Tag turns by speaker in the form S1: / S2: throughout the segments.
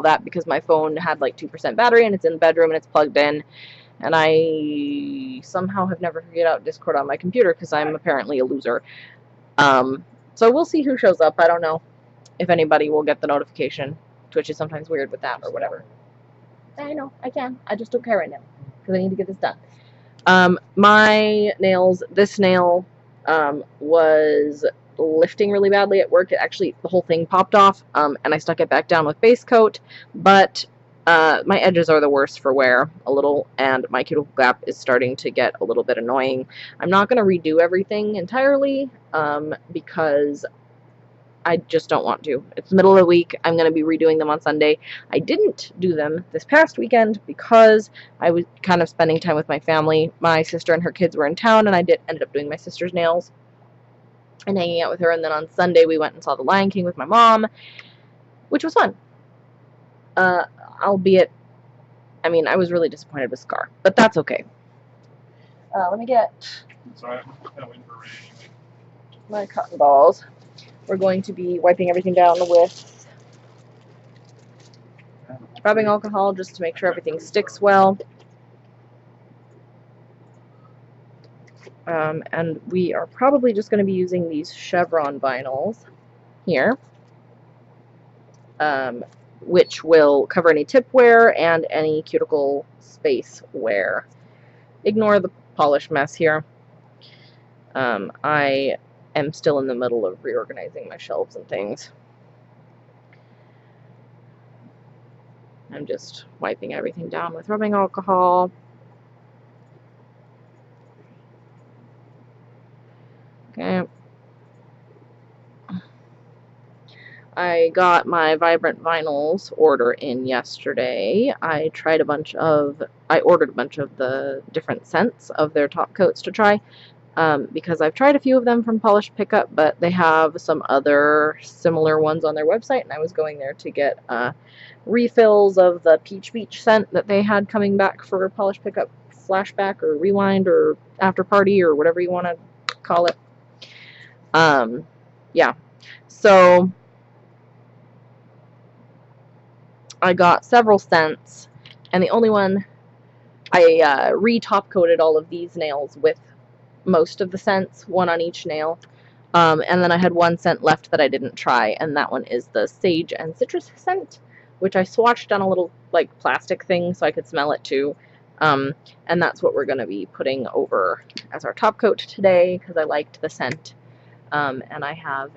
S1: all that because my phone had like 2% battery and it's in the bedroom and it's plugged in. And I somehow have never figured out Discord on my computer because I'm apparently a loser. So we'll see who shows up. I don't know if anybody will get the notification. Twitch is sometimes weird with that or whatever. I know, I can. I just don't care right now because I need to get this done. My nails, this nail was lifting really badly at work. It actually, the whole thing popped off, and I stuck it back down with base coat, but my edges are the worst for wear a little, and my cuticle gap is starting to get a little bit annoying. I'm not going to redo everything entirely because I just don't want to. It's the middle of the week. I'm going to be redoing them on Sunday. I didn't do them this past weekend because I was kind of spending time with my family. My sister and her kids were in town, and I ended up doing my sister's nails and hanging out with her. And then on Sunday, we went and saw The Lion King with my mom, which was fun. Albeit, I mean, I was really disappointed with Scar, but that's okay. Let me get my cotton balls. We're going to be wiping everything down with rubbing alcohol just to make sure everything sticks well. And we are probably just going to be using these chevron vinyls here, which will cover any tip wear and any cuticle space wear. Ignore the polish mess here. I am still in the middle of reorganizing my shelves and things. I'm just wiping everything down with rubbing alcohol. Okay. I got my Vibrant Vinyls order in yesterday. I ordered a bunch of the different scents of their top coats to try. Because I've tried a few of them from Polish Pickup, but they have some other similar ones on their website, and I was going there to get refills of the Peach Beach scent that they had coming back for Polish Pickup Flashback or Rewind or After Party or whatever you want to call it. Yeah, so I got several scents, and the only one I re-top coated all of these nails with most of the scents, one on each nail, and then I had one scent left that I didn't try, and that one is the sage and citrus scent, which I swatched on a little like plastic thing so I could smell it too, and that's what we're going to be putting over as our top coat today because I liked the scent, and I have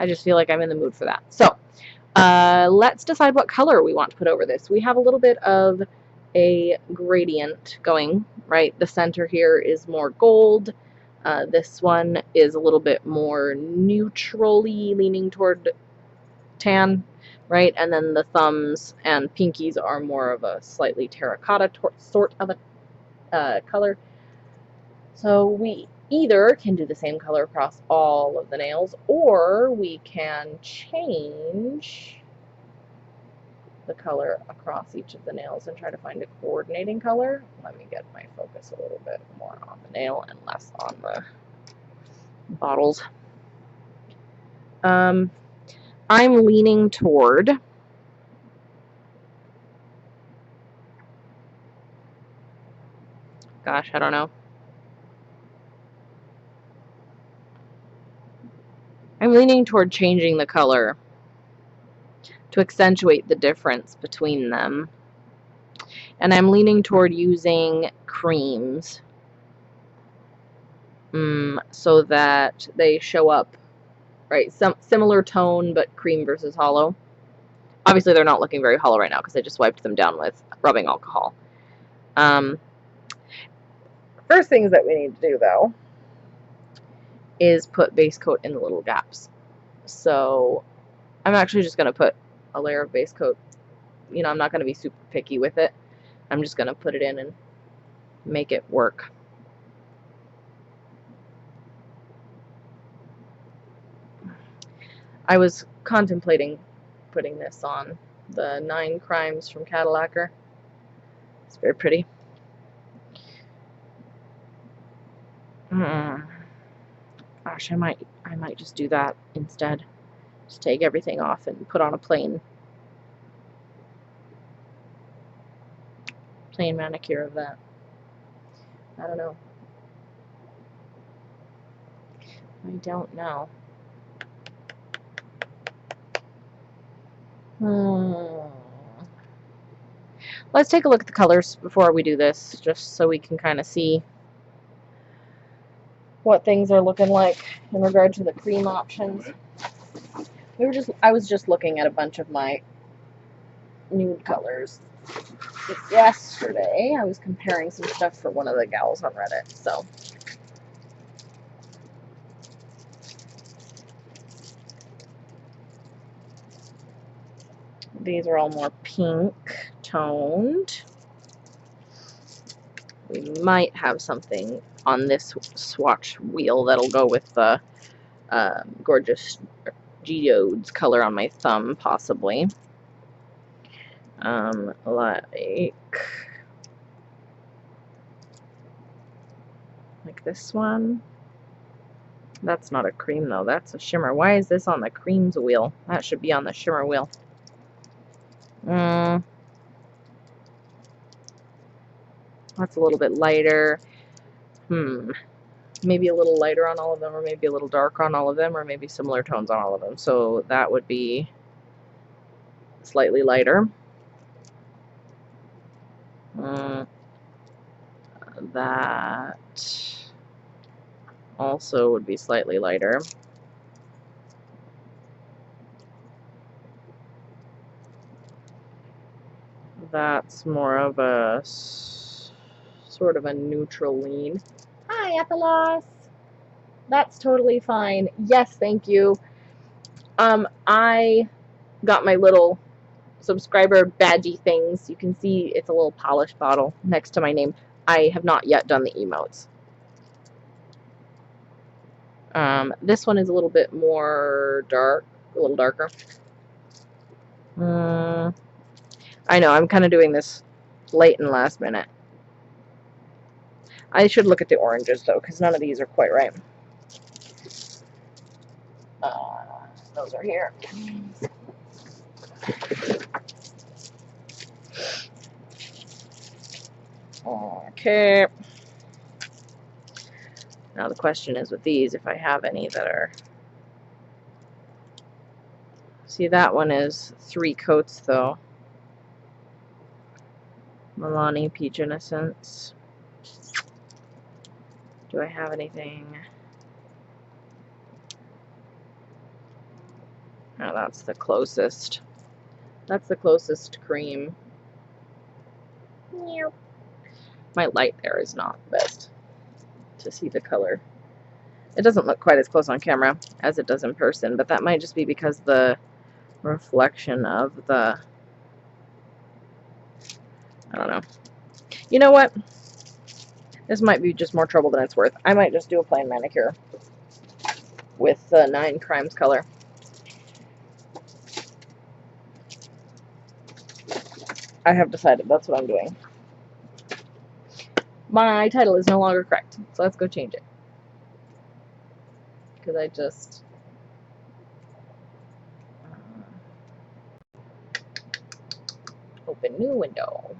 S1: I just feel like I'm in the mood for that. So let's decide what color we want to put over this. We have a little bit of a gradient going, right? The center here is more gold. This one is a little bit more neutrally leaning toward tan, right? And then the thumbs and pinkies are more of a slightly terracotta sort of a color. So we either can do the same color across all of the nails, or we can change the color across each of the nails and try to find a coordinating color. Let me get my focus a little bit more on the nail and less on the bottles. I'm leaning toward gosh, I don't know. I'm leaning toward changing the color to accentuate the difference between them. And I'm leaning toward using creams so that they show up, right? Some similar tone, but cream versus hollow. Obviously, they're not looking very hollow right now because I just wiped them down with rubbing alcohol. First things that we need to do, though, is put base coat in the little gaps. So I'm actually just going to put a layer of base coat. You know, I'm not going to be super picky with it. I'm just going to put it in and make it work. I was contemplating putting this on the 9 Crimes from Cadillacquer. It's very pretty. Gosh, I might just do that instead. Just take everything off and put on a plain manicure of that. I don't know. I don't know. Let's take a look at the colors before we do this, just so we can kind of see what things are looking like in regard to the cream options. I was just looking at a bunch of my nude colors yesterday. I was comparing some stuff for one of the gals on Reddit, so. These are all more pink toned. We might have something on this swatch wheel that'll go with the gorgeous geodes color on my thumb, possibly. Like this one. That's not a cream though, that's a shimmer. Why is this on the creams wheel? That should be on the shimmer wheel. That's a little bit lighter. Maybe a little lighter on all of them, or maybe a little darker on all of them, or maybe similar tones on all of them. So that would be slightly lighter. That also would be slightly lighter. That's more of a sort of a neutral lean. Hi, Epilos. That's totally fine. Yes, thank you. I got my little subscriber badgy things. You can see it's a little polished bottle next to my name. I have not yet done the emotes. This one is a little bit more dark, a little darker. I know, I'm kind of doing this late and last minute. I should look at the oranges, though, because none of these are quite right. Those are here. Okay. Now the question is with these, if I have any that are... See, that one is 3 coats, though. Milani Peach Innocence. Do I have anything? Oh, that's the closest. That's the closest cream. My light there is not the best to see the color. It doesn't look quite as close on camera as it does in person, but that might just be because the reflection of the... I don't know. You know what? This might be just more trouble than it's worth. I might just do a plain manicure with the 9 Crimes color. I have decided that's what I'm doing. My title is no longer correct, so let's go change it. Because I just... open new window.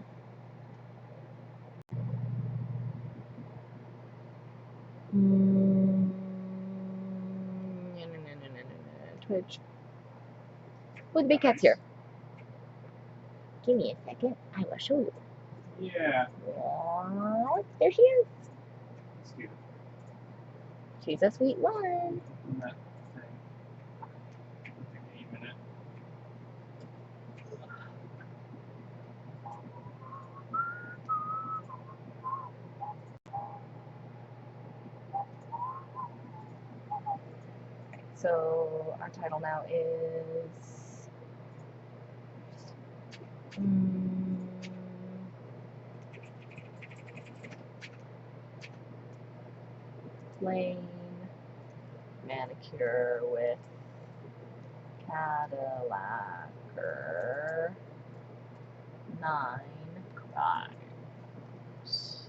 S1: Twitch. Oh, the big cat's here. Give me a second. I will show you.
S2: Yeah.
S1: Oh, there she is. She's a sweet one. So our title now is plain manicure with Cadillacquer 9 Crimes.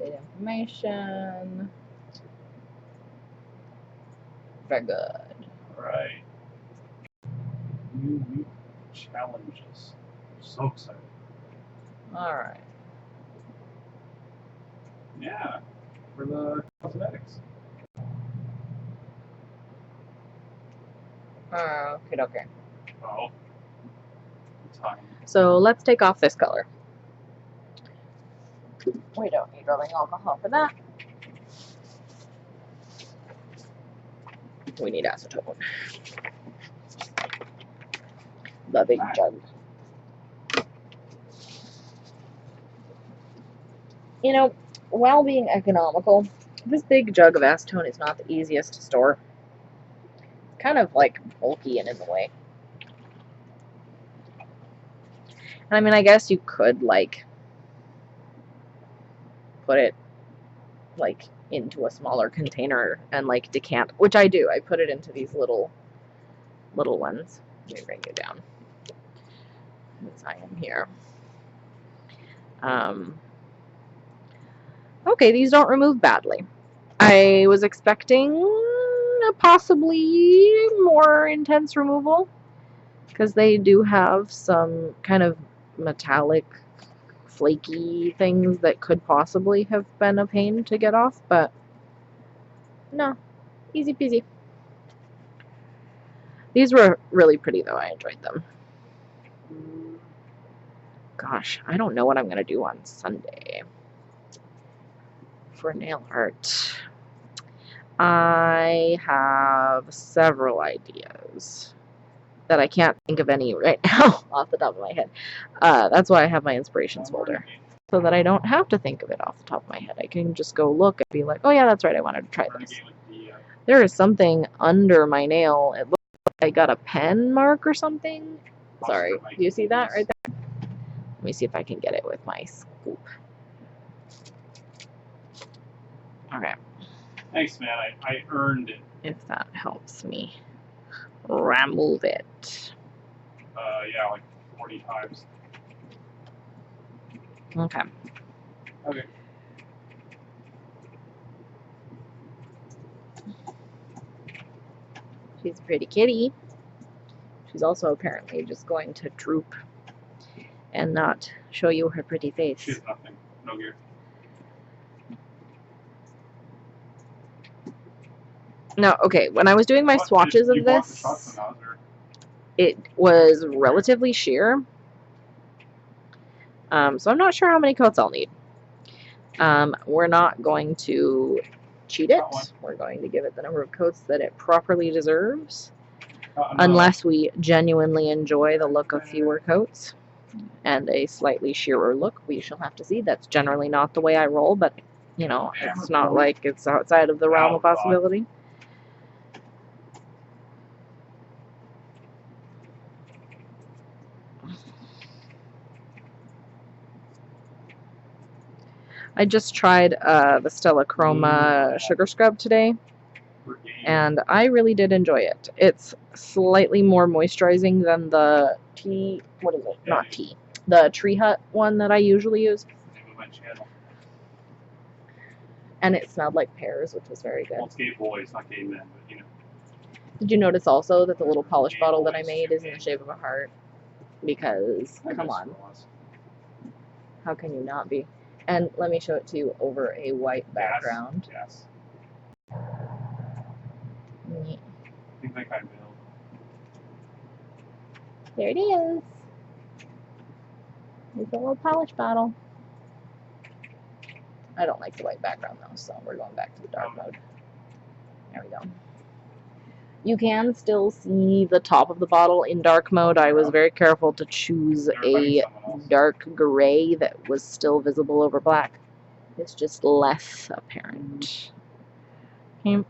S1: Update information. Very good.
S2: Alright. New week challenges. So excited.
S1: Alright.
S2: Yeah. For the cosmetics.
S1: Okay.
S2: Oh. Time.
S1: So let's take off this color. We don't need rubbing alcohol for that. We need acetone. The big jug. You know, while being economical, this big jug of acetone is not the easiest to store. It's kind of like bulky and in the way. And I mean, I guess you could like put it like into a smaller container and like decant, which I do. I put it into these little ones. Let me bring you down as I am here. Okay, these don't remove badly. I was expecting a possibly more intense removal because they do have some kind of metallic flaky things that could possibly have been a pain to get off, but no, easy peasy. These were really pretty though. I enjoyed them. Gosh, I don't know what I'm going to do on Sunday for nail art. I have several ideas that I can't think of any right now off the top of my head. That's why I have my inspirations folder, so that I don't have to think of it off the top of my head. I can just go look and be like, oh yeah, that's right, I wanted to try this. There is something under my nail. It looks like I got a pen mark or something. Sorry, do you see that right there? Let me see if I can get it with my scoop. Okay.
S2: Thanks, man. I earned it.
S1: If that helps me remove it.
S2: Yeah, like 40 times.
S1: Okay.
S2: Okay.
S1: She's a pretty kitty. She's also apparently just going to droop and not show you her pretty face.
S2: She's nothing. No gear.
S1: No, okay, when I was doing my swatches of this, it was relatively sheer. So I'm not sure how many coats I'll need. We're not going to cheat it. We're going to give it the number of coats that it properly deserves. Unless we genuinely enjoy the look of fewer coats and a slightly sheerer look. We shall have to see. That's generally not the way I roll, but, you know, it's not like it's outside of the realm of possibility. I just tried the Stella Chroma Sugar Scrub today, and I really did enjoy it. It's slightly more moisturizing than the tea, what is it? Not tea. The Tree Hut one that I usually use. And it smelled like pears, which was very good.
S2: Well, it's gay boys, not gay men, but you know.
S1: Did you notice also that the little polish bottle that I made is in the shape of a heart? Because, come on. How can you not be? And let me show it to you over a white background.
S2: Yes.
S1: Neat.
S2: I think I will.
S1: There it is. It's a little polish bottle. I don't like the white background though, so we're going back to the dark mode. There we go. You can still see the top of the bottle in dark mode. I was very careful to choose a dark gray that was still visible over black. It's just less apparent. Okay.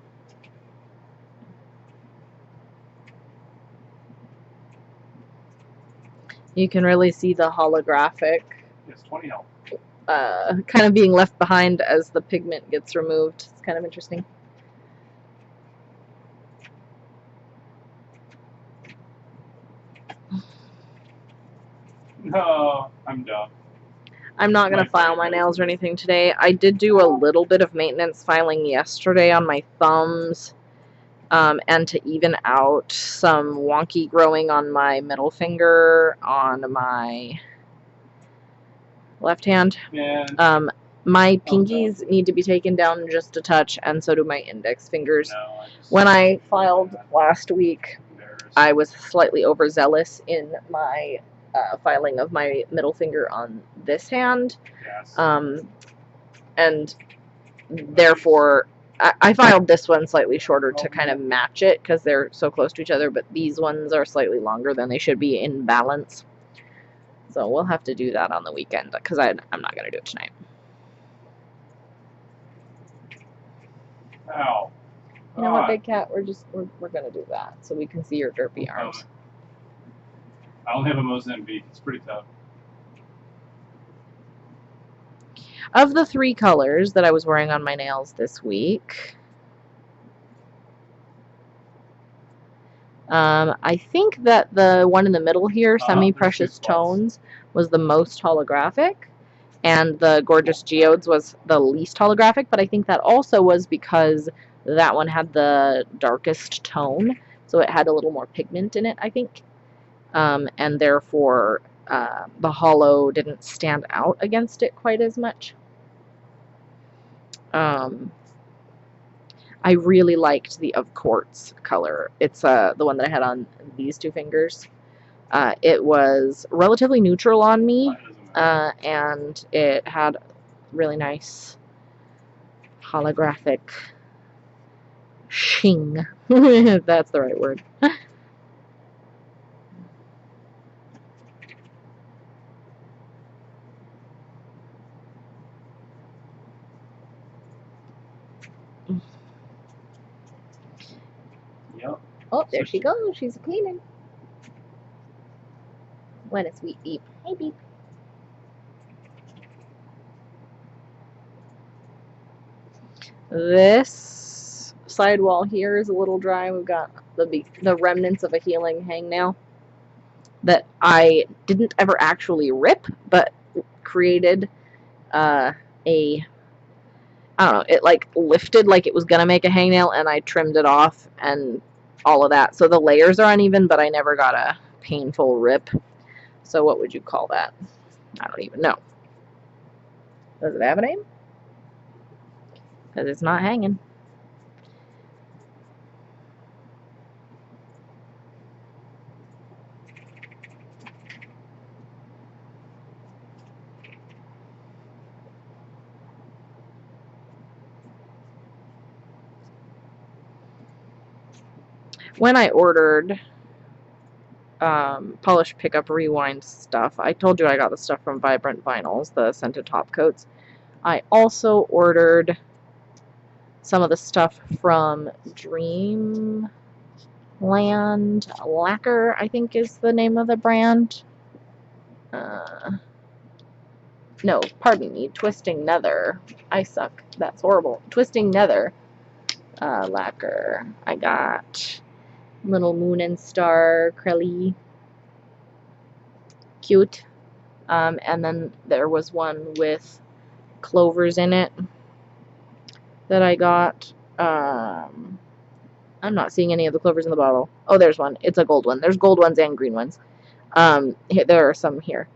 S1: You can really see the holographic kind of being left behind as the pigment gets removed. It's kind of interesting.
S2: No, I'm done.
S1: I'm not going to file my nails or anything today. I did do a little bit of maintenance filing yesterday on my thumbs, and to even out some wonky growing on my middle finger on my left hand.
S2: Yeah.
S1: My pinkies need to be taken down just a touch, and so do my index fingers.
S2: No,
S1: When I filed last week, I was slightly overzealous in my filing of my middle finger on this hand,
S2: Yes.
S1: and therefore I filed this one slightly shorter to kind of match it because they're so close to each other, but these ones are slightly longer than they should be in balance. So we'll have to do that on the weekend because I'm not going to do it tonight.
S2: Ow.
S1: You know what, Big Cat? We're going to do that so we can see your derpy arms.
S2: I only have a Mozambique. It's pretty tough.
S1: Of the 3 colors that I was wearing on my nails this week, I think that the one in the middle here, Semi-Precious Tones, was the most holographic, and the Gorgeous Geodes was the least holographic, but I think that also was because that one had the darkest tone, so it had a little more pigment in it, I think, and therefore the hollow didn't stand out against it quite as much. I really liked the Of Quartz color. It's the one that I had on these 2 fingers. It was relatively neutral on me, and it had really nice holographic shing, if that's the right word.
S2: Yep.
S1: Oh, there she goes. She's cleaning. What a sweet beep. Hey, beep. This sidewall here is a little dry. We've got the remnants of a healing hangnail that I didn't ever actually rip, but created I don't know, it like lifted like it was gonna make a hangnail, and I trimmed it off and all of that. So the layers are uneven, but I never got a painful rip. So what would you call that? I don't even know. Does it have a name? Because it's not hanging. When I ordered Polish Pickup Rewind stuff, I told you I got the stuff from Vibrant Vinyls, the scented top coats. I also ordered some of the stuff from Dreamland Lacquer, I think is the name of the brand. No, pardon me, Twisting Nether. I suck. That's horrible. Twisting Nether lacquer. I got Little Moon and Star Crelly. Cute. And then there was one with clovers in it that I got. I'm not seeing any of the clovers in the bottle. Oh, there's one. It's a gold one. There's gold ones and green ones. There are some here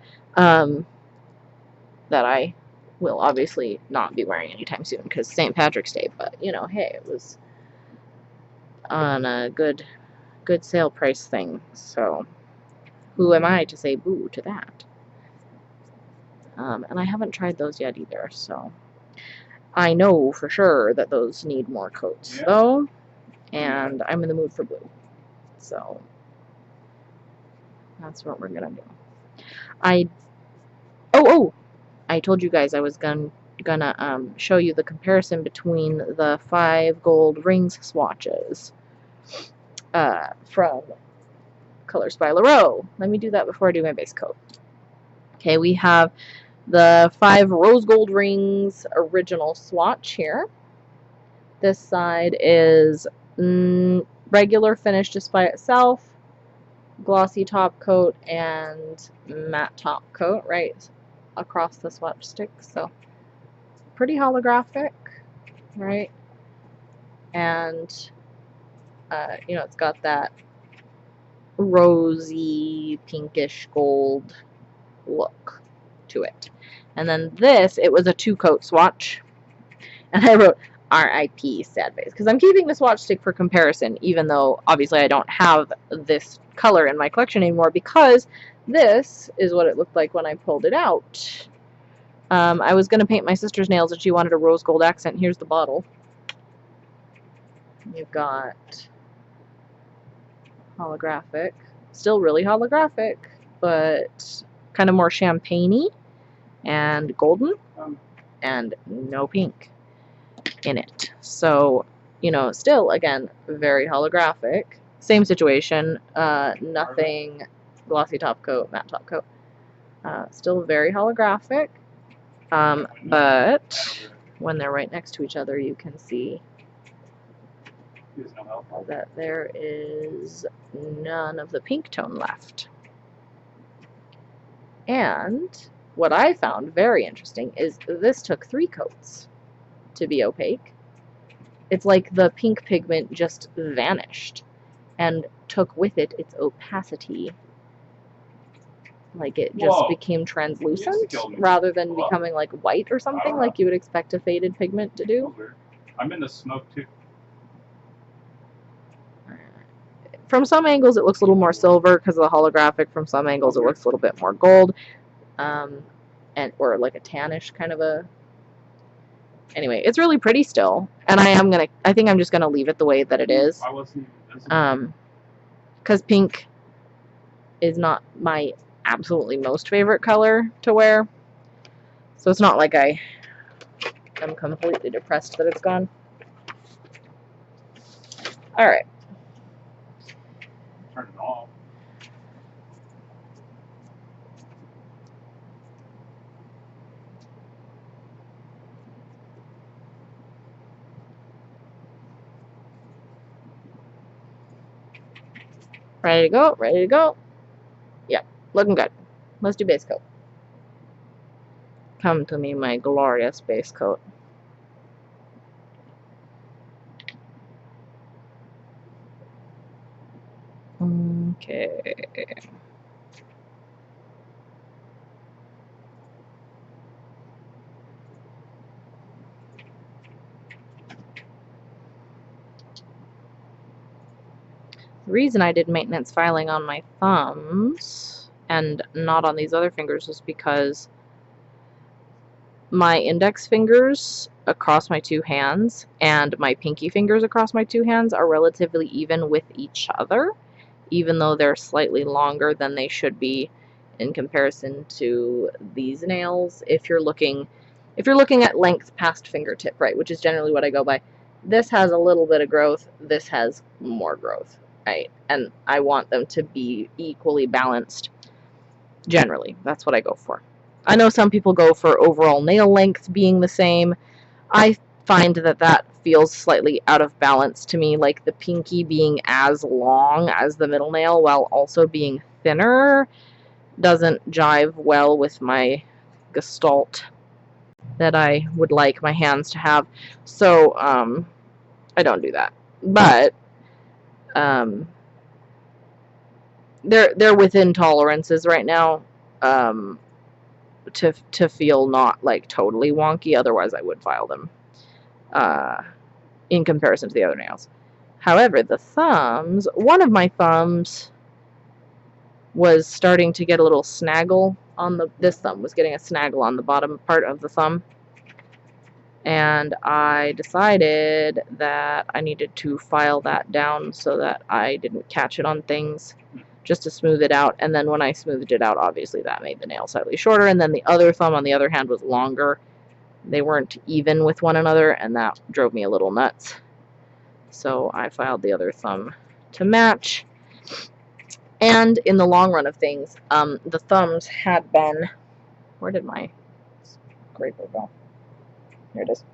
S1: that I will obviously not be wearing anytime soon because St. Patrick's Day. But, you know, hey, it was on a good sale price thing. So who am I to say boo to that? And I haven't tried those yet either, so I know for sure that those need more coats, though, and I'm in the mood for blue, so that's what we're gonna do. I told you guys I was gonna show you the comparison between the 5 gold rings swatches from Colors by Leroux. Let me do that before I do my base coat. Okay, we have the 5 rose gold rings original swatch here. This side is regular finish just by itself, glossy top coat and matte top coat, right? across the swatch stick, so pretty holographic, right? And you know, it's got that rosy pinkish gold look to it. And then this, it was a 2-coat swatch, and I wrote RIP sad face because I'm keeping the swatch stick for comparison, even though obviously I don't have this color in my collection anymore, because this is what it looked like when I pulled it out. I was going to paint my sister's nails and she wanted a rose gold accent. Here's the bottle. You've got holographic, still really holographic, but kind of more champagne-y and golden, and no pink in it. So, you know, still, again, very holographic. Same situation, nothing glossy top coat, matte top coat. Still very holographic, but when they're right next to each other, you can see that there is none of the pink tone left. And what I found very interesting is this took 3 coats to be opaque. It's like the pink pigment just vanished and took with it its opacity. Like it just became translucent rather than becoming like white or something like you would expect a faded pigment to do.
S2: I'm in the smoke too.
S1: From some angles it looks a little more silver because of the holographic. From some angles it looks a little bit more gold, and or like a tannish kind of a. Anyway, it's really pretty still, and I think I'm just gonna leave it the way that it is. Because pink is not my absolutely most favorite color to wear, so it's not like I am completely depressed that it's gone. All right.
S2: Turn it off.
S1: Ready to go? Ready to go? Yep, looking good. Let's do base coat. Come to me, my glorious base coat. Okay. The reason I did maintenance filing on my thumbs and not on these other fingers was because my index fingers across my 2 hands and my pinky fingers across my 2 hands are relatively even with each other, even though they're slightly longer than they should be in comparison to these nails. If you're looking at length past fingertip, right, which is generally what I go by, this has a little bit of growth, this has more growth, right? And I want them to be equally balanced. Generally, that's what I go for. I know some people go for overall nail length being the same. I find that feels slightly out of balance to me, like the pinky being as long as the middle nail while also being thinner doesn't jive well with my gestalt that I would like my hands to have. So I don't do that. But they're within tolerances right now to feel not like totally wonky. Otherwise I would file them in comparison to the other nails. However, the thumbs, one of my thumbs was starting to get a little snaggle on this thumb was getting a snaggle on the bottom part of the thumb, and I decided that I needed to file that down so that I didn't catch it on things, just to smooth it out. And then when I smoothed it out, obviously that made the nail slightly shorter, and then the other thumb on the other hand was longer. They weren't even with one another, and that drove me a little nuts. So I filed the other thumb to match. And in the long run of things, the thumbs had been... Where did my scraper go? Here it is.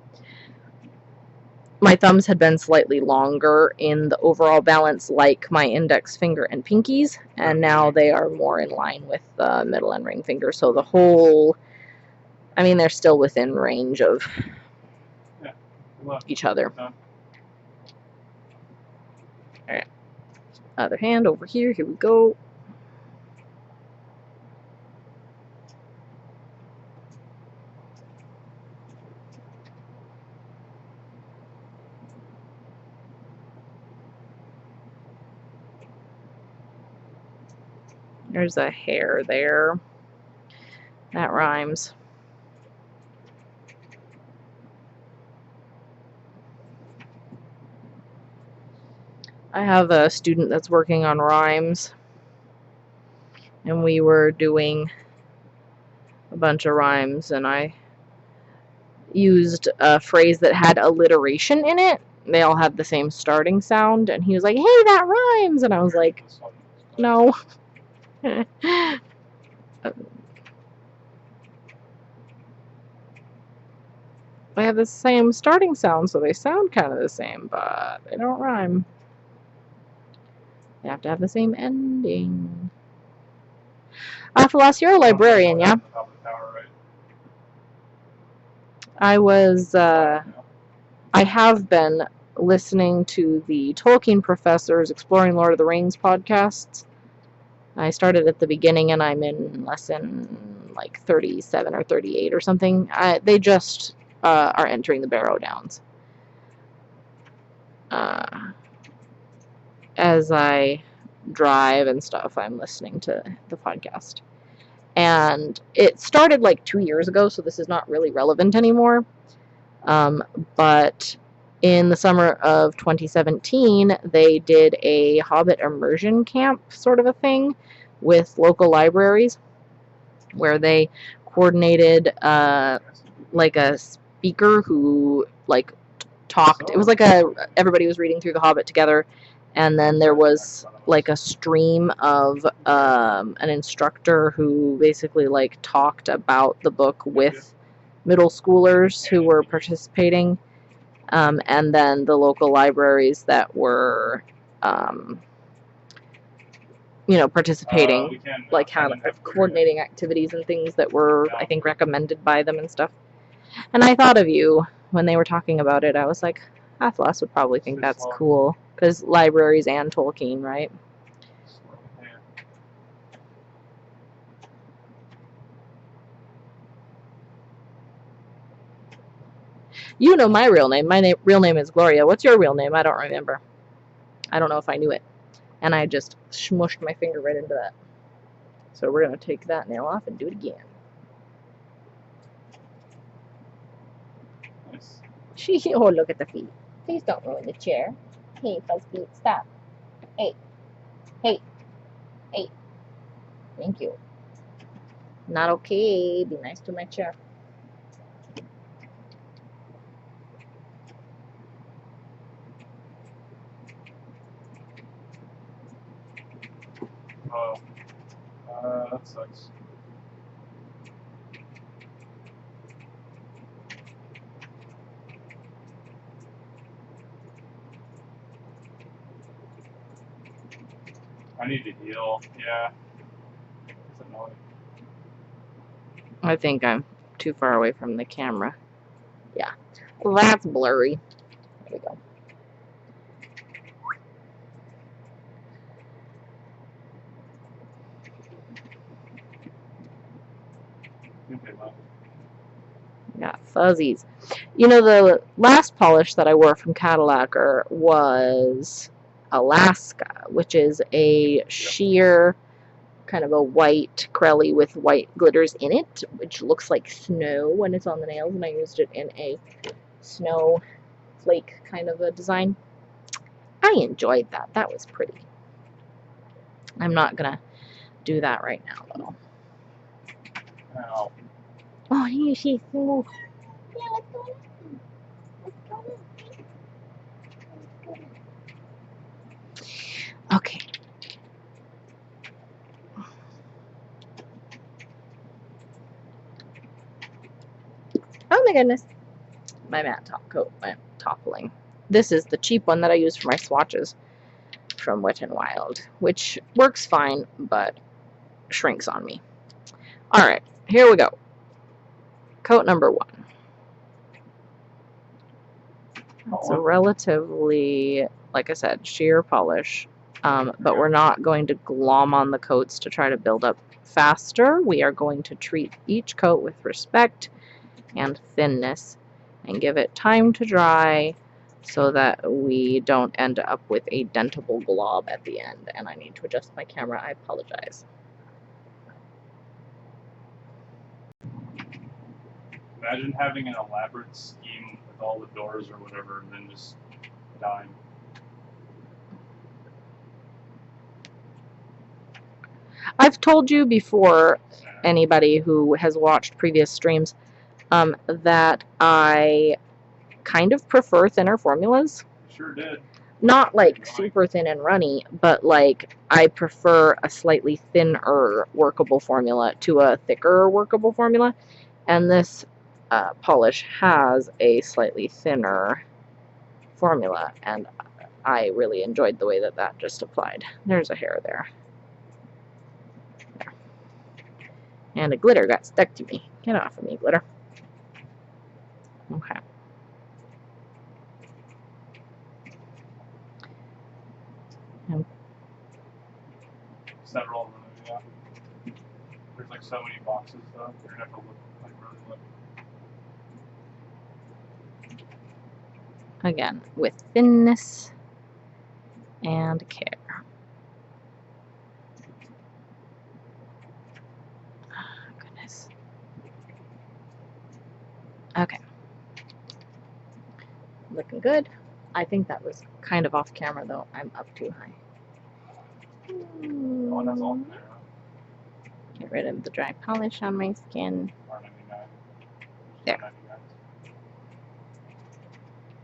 S1: My thumbs had been slightly longer in the overall balance, like my index finger and pinkies, and now they are more in line with the middle and ring finger. So the whole I mean, they're still within range of
S2: Look,
S1: each other.
S2: done.
S1: Alright. Other hand over here. Here we go. There's a hair there. That rhymes. I have a student that's working on rhymes, and we were doing a bunch of rhymes, and I used a phrase that had alliteration in it. They all had the same starting sound, and he was like, "Hey, that rhymes," and I was like,
S2: This one.
S1: "No." They have the same starting sound, so they sound kind of the same, but they don't rhyme. They have to have the same ending. Last year, a librarian, yeah.
S2: Top of the tower, right?
S1: I was, I have been listening to the Tolkien Professors Exploring Lord of the Rings podcasts. I started at the beginning, and I'm in lesson like 37 or 38 or something. They just are entering the Barrow Downs. As I drive and stuff, I'm listening to the podcast. And it started like 2 years ago, so this is not really relevant anymore. But in the summer of 2017, they did a Hobbit immersion camp sort of a thing with local libraries where they coordinated like a speaker who like talked. It was like everybody was reading through the Hobbit together, and then there was like a stream of an instructor who basically like talked about the book with middle schoolers who were participating, and then the local libraries that were participating, like had coordinating activities and things that were, I think, recommended by them and stuff. And I thought of you when they were talking about it. I was like, Athlos would probably think that's cool, because libraries and Tolkien, right? You know my real name. My real name is Gloria. What's your real name? I don't remember. I don't know if I knew it. And I just smushed my finger right into that. So we're going to take that nail off and do it again.
S2: Nice.
S1: Oh, look at the feet. Please don't ruin the chair. Hey, fuzz feet, stop. Hey. Hey. Hey. Thank you. Not okay. Be nice to my chair.
S2: Oh. That sucks. I need to heal. Yeah. It's annoying.
S1: I think I'm too far away from the camera. Yeah. Well, that's blurry. There we go.
S2: Okay, well.
S1: Got fuzzies. You know, the last polish that I wore from Cadillacquer was Alaska, which is a sheer kind of a white crelly with white glitters in it, which looks like snow when it's on the nails, and I used it in a snow flake kind of a design. I enjoyed that. That was pretty. I'm not gonna do that right now, though.
S2: Ow.
S1: Oh, here she's smooth. Yeah, what's going on? What's going on? Okay. Oh my goodness. My matte top coat went toppling. This is the cheap one that I use for my swatches from Wet n Wild, which works fine, but shrinks on me. Alright, here we go. coat number 1. It's a
S2: Oh,
S1: relatively, like I said, sheer polish, but we're not going to glom on the coats to try to build up faster. We are going to treat each coat with respect and thinness and give it time to dry so that we don't end up with a dentable glob at the end. And I need to adjust my camera. I apologize.
S2: imagine having an elaborate scheme with all the doors or whatever, and then just dying.
S1: I've told you before, anybody who has watched previous streams, that I kind of prefer thinner formulas.
S2: Sure did.
S1: Not like super thin and runny, but like I prefer a slightly thinner workable formula to a thicker workable formula. And this polish has a slightly thinner formula, and I really enjoyed the way that that just applied. There's a hair there. There. And a glitter got stuck to me. Get off of me, glitter. Okay.
S2: Several of them, yeah. There's like so many boxes though. You're gonna have to look, like really look.
S1: Again, with thinness and care. Oh, goodness. Okay. Looking good. I think that was kind of off camera though. I'm up too high.
S2: Oh, that's all in there, huh?
S1: Get rid of the dry polish on my skin.
S2: R99.
S1: There.
S2: R99.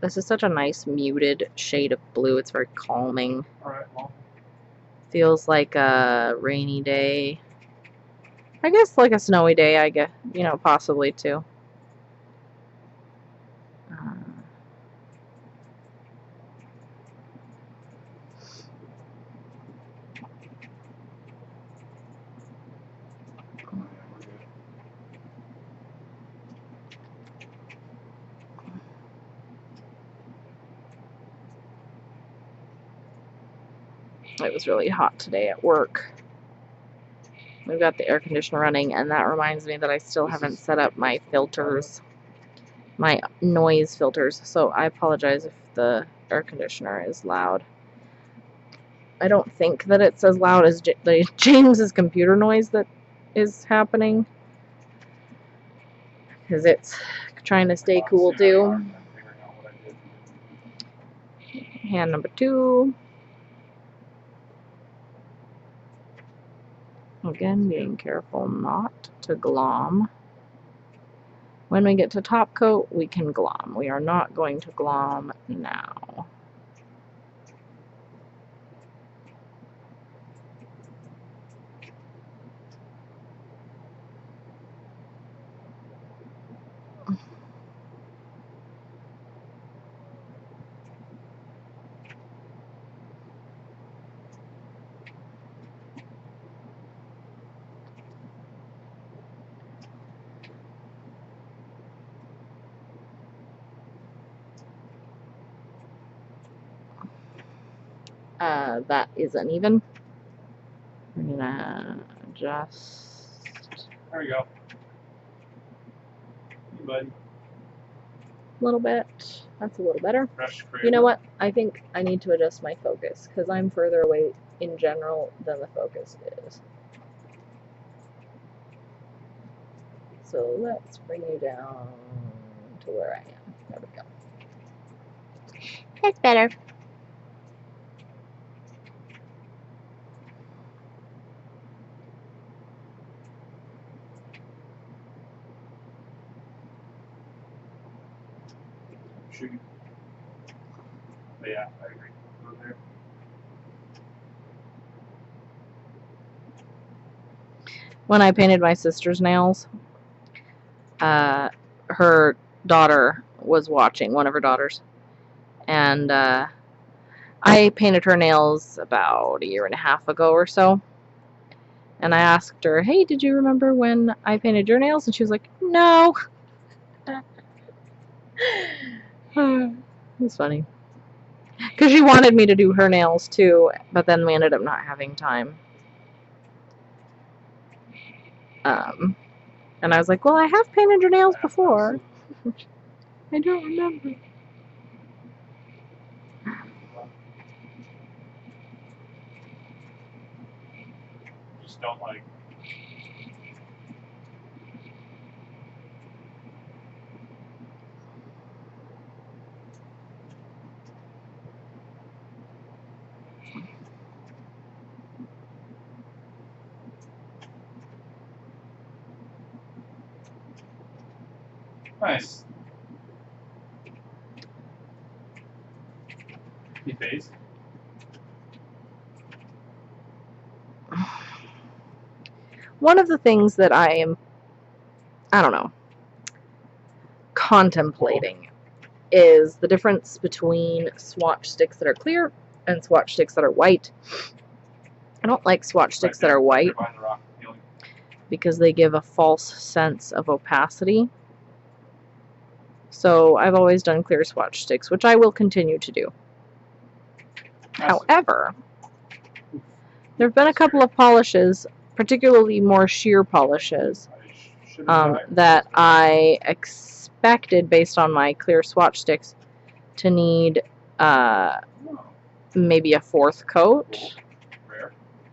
S1: This is such a nice muted shade of blue. It's very calming.
S2: Alright, well.
S1: Feels like a rainy day. I guess like a snowy day, I guess. You know, possibly too. It was really hot today at work. We've got the air conditioner running, and that reminds me that I still haven't set up my filters, my noise filters, so I apologize if the air conditioner is loud. I don't think that it's as loud as James's computer noise that is happening, because it's trying to stay cool too. Hand number 2. Again, being careful not to glom. When we get to top coat, we can glom. We are not going to glom now. That is uneven. We're gonna adjust.
S2: There you go. Hey, buddy.
S1: A little bit. That's a little better.
S2: Fresh cream.
S1: You know what? I think I need to adjust my focus because I'm further away in general than the focus is. So let's bring you down to where I am. There we go. That's better.
S2: Shoot. But yeah, I agree. Go there.
S1: When I painted my sister's nails, her daughter was watching, one of her daughters, and I painted her nails about 1.5 years ago or so, and I asked her, hey, did you remember when I painted your nails? And she was like, no. It's funny. Because she wanted me to do her nails too, but then we ended up not having time. And I was like, well, I have painted your nails before. I don't remember.
S2: Just don't like. Nice. He phased.
S1: One of the things that I don't know, contemplating is the difference between swatch sticks that are clear and swatch sticks that are white. I don't like swatch sticks that are white because they give a false sense of opacity. So I've always done clear swatch sticks, which I will continue to do. However, there have been a couple of polishes, particularly more sheer polishes, that I expected, based on my clear swatch sticks, to need maybe a 4th coat.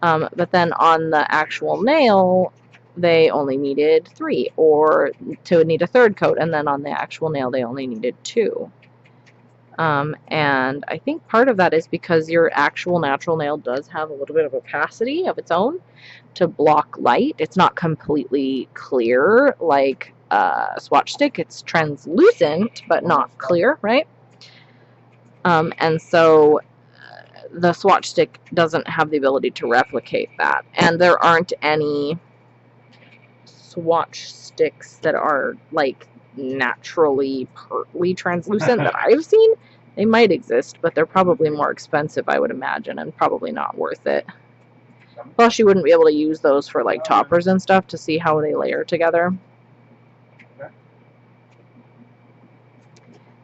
S1: But then on the actual nail, they only needed 3, or to need a 3rd coat, and then on the actual nail, they only needed 2. And I think part of that is because your actual natural nail does have a little bit of opacity of its own to block light. It's not completely clear like a swatch stick. It's translucent, but not clear, right? And so the swatch stick doesn't have the ability to replicate that. And there aren't any swatch sticks that are like naturally partly translucent that I've seen. They might exist, but they're probably more expensive, I would imagine, and probably not worth it. Plus, you wouldn't be able to use those for like toppers and stuff to see how they layer together.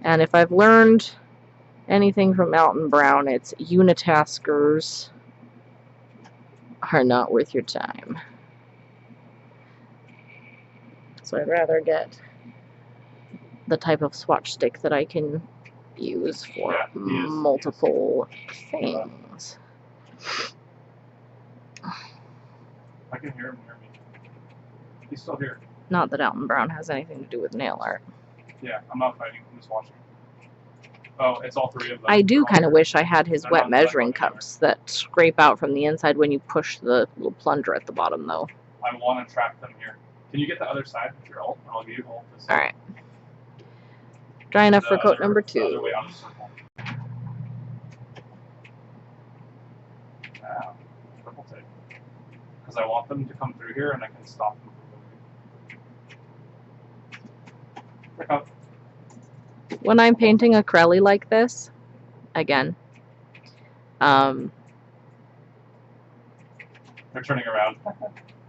S1: And if I've learned anything from Alton Brown, it's unitaskers are not worth your time. So I'd rather get the type of swatch stick that I can use for multiple things.
S2: I can hear him hear me. He's still here.
S1: Not that Alton Brown has anything to do with nail art.
S2: Yeah, I'm not fighting. I'm just watching. Oh, it's all 3 of them.
S1: I do kind of wish I had his wet measuring cups that scrape out from the inside when you push the little plunger at the bottom, though.
S2: I want to track them here. Can you get the other side with your ult? I'll give you ult this side.
S1: Alright. Dry enough for coat number 2.
S2: The other way out of the circle. Purple tape. Because I want them to come through here and I can stop them from moving. Pick up.
S1: When I'm painting acrylic like this, again,
S2: they're turning around.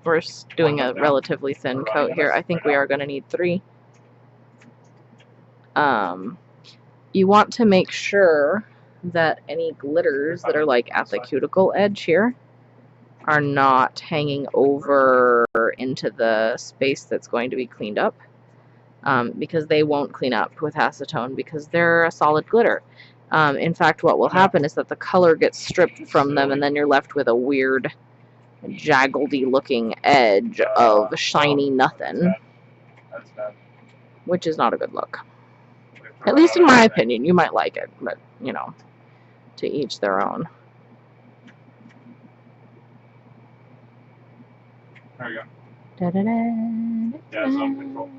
S1: We're doing a relatively thin coat here. I think we are going to need 3. You want to make sure that any glitters that are like at the cuticle edge here are not hanging over into the space that's going to be cleaned up, because they won't clean up with acetone because they're a solid glitter. In fact, what will happen is that the color gets stripped from them and then you're left with a weird jaggledy looking edge of shiny nothing,
S2: That's bad.
S1: which is not a good look. At least in my opinion. You might like it, but, you know, to each their own.
S2: There we go.
S1: Da-da-da,
S2: Yeah, zone control.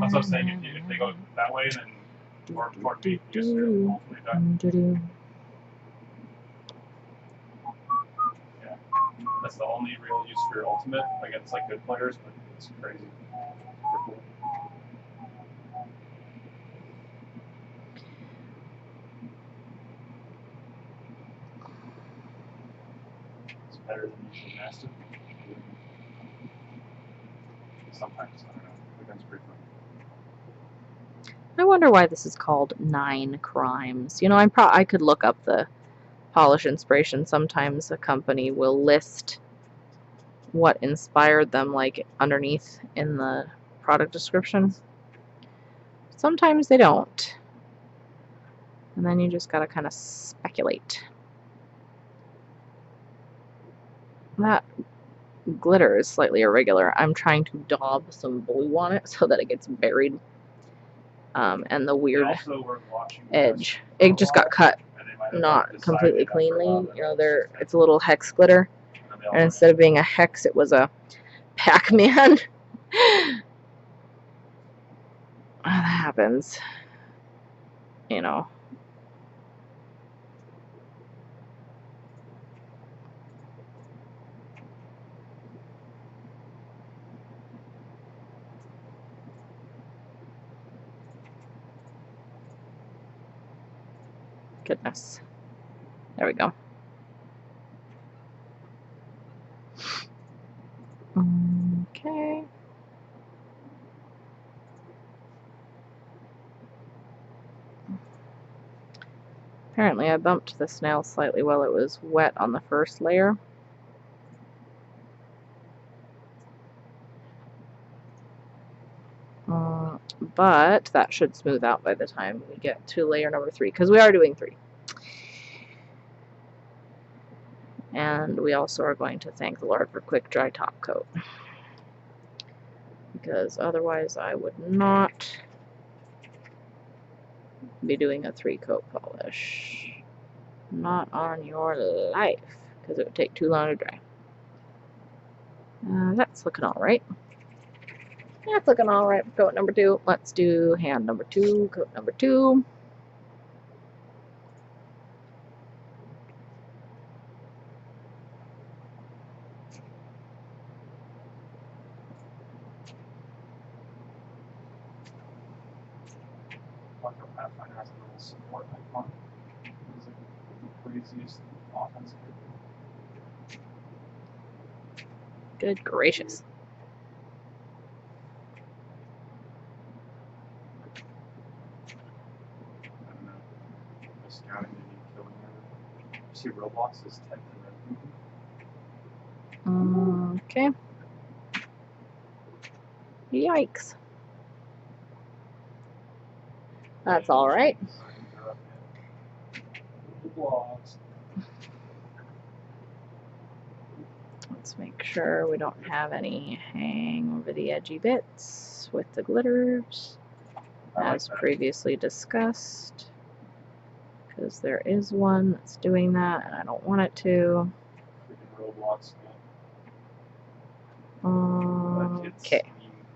S2: That's what I'm saying. If they go that way, then toward me, you just hopefully die. Yeah. That's the only real use for your ultimate against like good players, but it's crazy. Super cool. It's better than usually master. Sometimes, I don't know. It becomes pretty fun.
S1: wonder why this is called 9 Crimes. You know, I could look up the polish inspiration. Sometimes a company will list what inspired them, like underneath in the product description. Sometimes they don't. And then you just gotta kind of speculate. That glitter is slightly irregular. I'm trying to daub some blue on it so that it gets buried. And the weird edge, it just got cut not completely cleanly. You know, it's a little hex glitter, and instead of being a hex, it was a Pac-Man. That happens, you know. Goodness. There we go. Okay. Apparently I bumped the snail slightly while it was wet on the first layer. But that should smooth out by the time we get to layer number 3, because we are doing 3. And we also are going to thank the Lord for quick dry top coat, because otherwise I would not be doing a 3-coat polish. Not on your life, because it would take too long to dry. That's looking alright. That's looking alright for coat number 2. Let's do hand number 2, coat number 2.
S2: Pathfinder has a little support icon. It's like the craziest offense.
S1: Good gracious.
S2: I don't know. The scouting didn't kill me. You see Roblox is 10th in revenue.
S1: Okay. Yikes. That's alright. Let's make sure we don't have any hang over the edgy bits with the glitters, as previously discussed, because there is one that's doing that and I don't want it to.
S2: Roblox.
S1: Okay.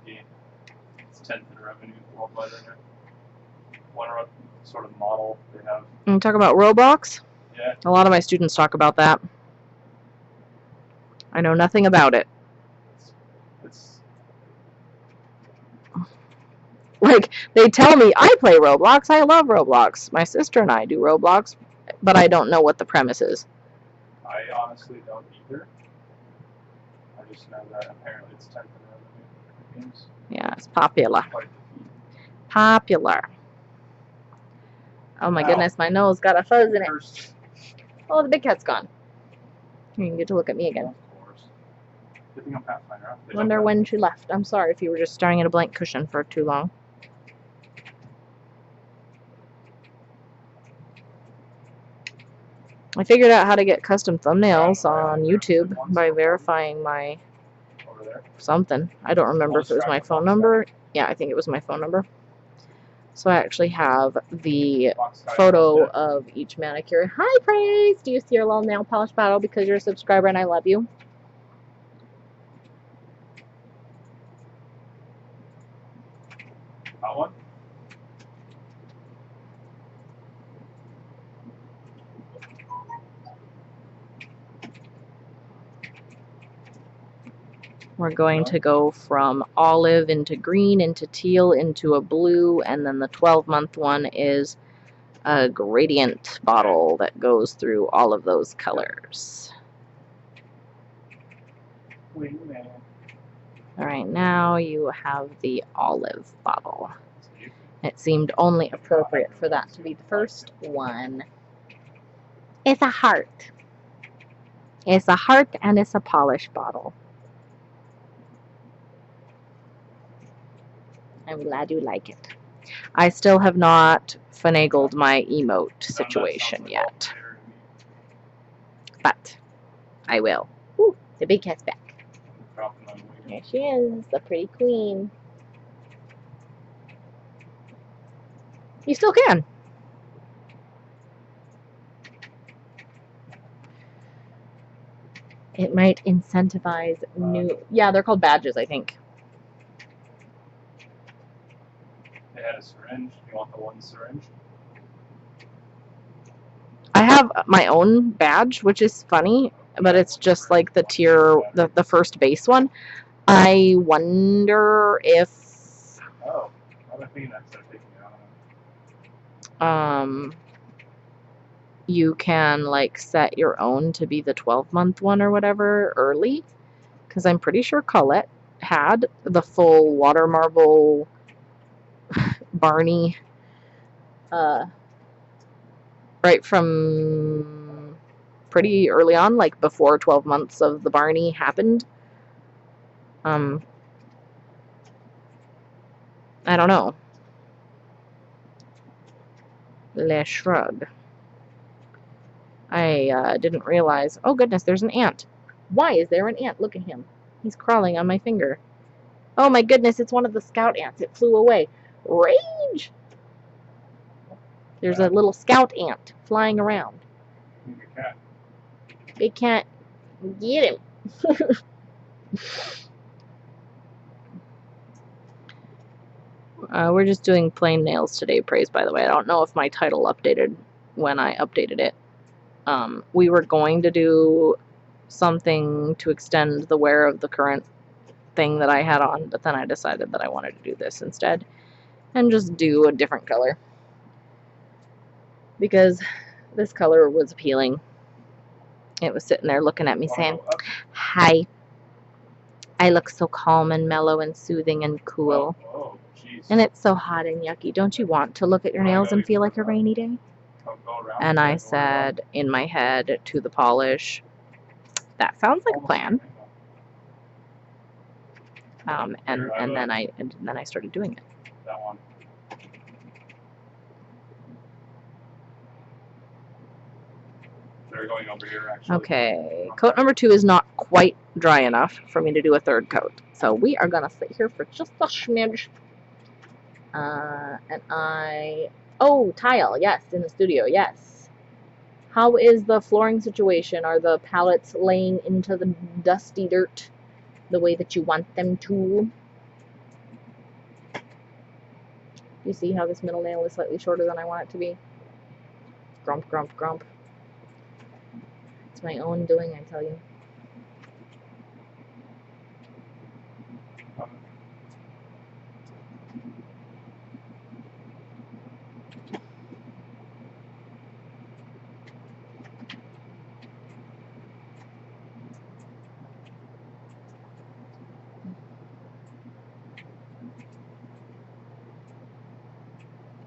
S2: It's 10th in revenue worldwide right now. One sort of model they have.
S1: You talk about Roblox?
S2: Yeah.
S1: A lot of my students talk about that. I know nothing about it. Like, they tell me, I play Roblox, I love Roblox. My sister and I do Roblox, but I don't know what the premise is.
S2: I honestly don't either. I just know that apparently it's 10th in revenue games.
S1: Yeah, it's popular. Popular. Oh my goodness, my nose got a fuzz in it. Oh, the big cat's gone. You can get to look at me again.
S2: Of course. Good thing I'm Pathfinder.
S1: Wonder when she left. I'm sorry if you were just staring at a blank cushion for too long. I figured out how to get custom thumbnails on YouTube by verifying my something. I don't remember if it was my phone number. Yeah, I think it was my phone number. So I actually have the photo of each manicure. Hi, Praise! Do you see your little nail polish bottle because you're a subscriber and I love you?
S2: That one?
S1: We're going to go from olive into green, into teal, into a blue, and then the 12-month one is a gradient bottle that goes through all of those colors. All right, now you have the olive bottle. It seemed only appropriate for that to be the first one. It's a heart. It's a heart and it's a polish bottle. I'm glad you like it. I still have not finagled my emote situation yet, but I will. Ooh, the big cat's back. There she is, the pretty queen. You still can. It might incentivize new... Yeah, they're called badges, I think.
S2: They had a syringe. You want the one syringe?
S1: I have my own badge, which is funny, but it's just like the tier, the first base one. I wonder if
S2: Oh, I was thinking that started taking it out.
S1: you can like set your own to be the 12-month one or whatever early, because I'm pretty sure Colette had the full water marble Barney right from pretty early on, like before 12 months of the Barney happened. I don't know. Le shrug. I didn't realize. Oh goodness, there's an ant. Why is there an ant? Look at him. He's crawling on my finger. Oh my goodness, it's one of the scout ants. It flew away. Rage! There's a little scout ant flying around. Big cat, get him. We're just doing plain nails today, Praise, by the way. I don't know if my title updated when I updated it. We were going to do something to extend the wear of the current thing that I had on, but then I decided that I wanted to do this instead and just do a different color because this color was appealing. It was sitting there looking at me saying, "Hi, I look so calm and mellow and soothing and cool."
S2: Oh,
S1: and it's so hot and yucky. Don't you want to look at your nails and feel like a rainy day? And I said in my head to the polish, that sounds like a plan. And then I started doing it.
S2: That one. They're going over here, actually.
S1: Okay, coat number 2 is not quite dry enough for me to do a third coat. So we are going to sit here for just a smidge. Oh, tile, yes, in the studio, yes. How is the flooring situation? Are the pallets laying into the dusty dirt the way that you want them to? You see how this middle nail is slightly shorter than I want it to be? Grump, grump, grump. It's my own doing, I tell you.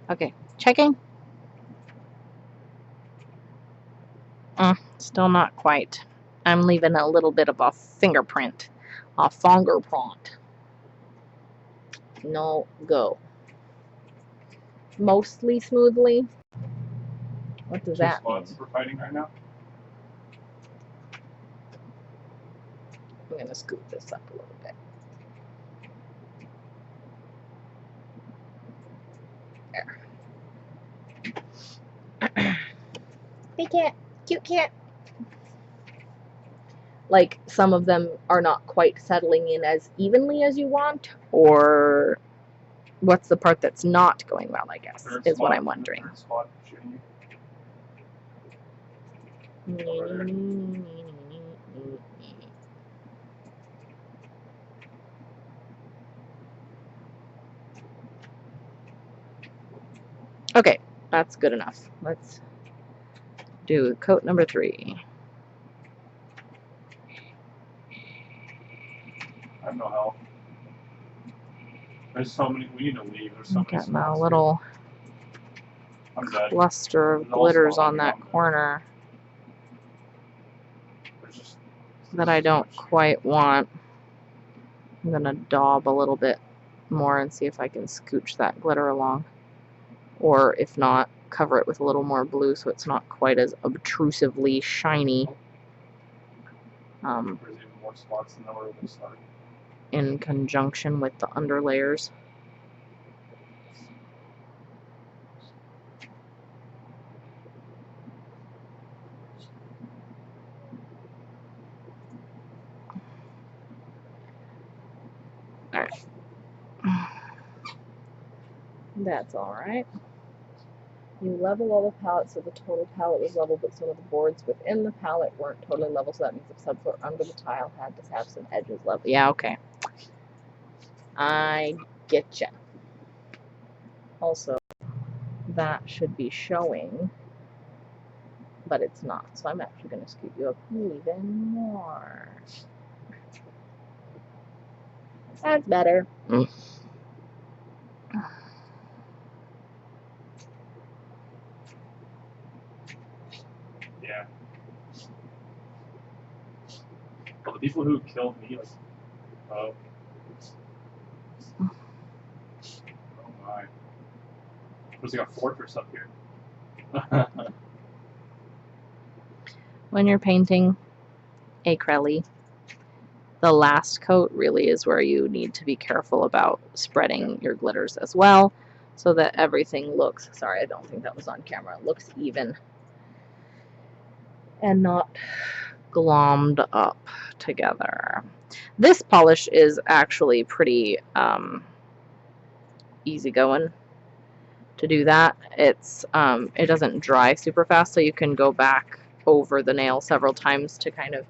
S1: Okay, checking. Still not quite. I'm leaving a little bit of a fingerprint. A fingerprint. No go. Mostly smoothly. What does that mean?
S2: We're fighting right now.
S1: I'm going to scoop this up a little bit. There. Hey cat. Cute cat. Like, some of them are not quite settling in as evenly as you want, or what's the part that's not going well, I guess, is what I'm wondering. Okay, that's good enough. Let's do coat number 3.
S2: I have no help. There's so many. We need to leave. There's so many
S1: Getting a
S2: spots
S1: little
S2: here. I'm dead.
S1: cluster of
S2: There's all
S1: glitters
S2: spots
S1: on
S2: here,
S1: that
S2: I'm dead.
S1: corner
S2: There's just
S1: that I don't quite want. I'm gonna daub a little bit more and see if I can scooch that glitter along. Or if not, cover it with a little more blue so it's not quite as obtrusively shiny.
S2: There's even more spots than where we'll start.
S1: In conjunction with the underlayers. Alright. That's alright. You level all the palettes so the total palette was level, but some of the boards within the palette weren't totally level, so that means the subfloor under the tile had to have some edges level. Yeah, okay. I getcha. Also, that should be showing, but it's not, so I'm actually going to scoop you up even more. That's better.
S2: Yeah. Well, the people who killed me, like, oh my. There's like a fortress up here.
S1: When you're painting acrylic, the last coat really is where you need to be careful about spreading your glitters as well, so that everything looks, sorry, I don't think that was on camera, looks even and not glommed up together. This polish is actually pretty easygoing to do that. It's it doesn't dry super fast, so you can go back over the nail several times to kind of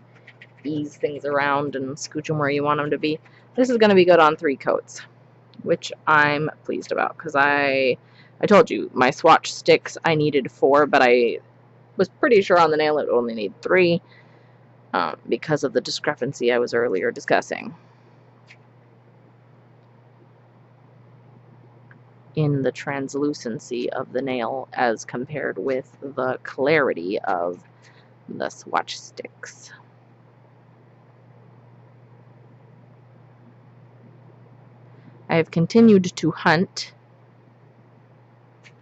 S1: ease things around and scooch them where you want them to be. This is going to be good on 3 coats, which I'm pleased about, because I told you my swatch sticks I needed 4, but I was pretty sure on the nail it would only need 3 because of the discrepancy I was earlier discussing in the translucency of the nail as compared with the clarity of the swatch sticks. I have continued to hunt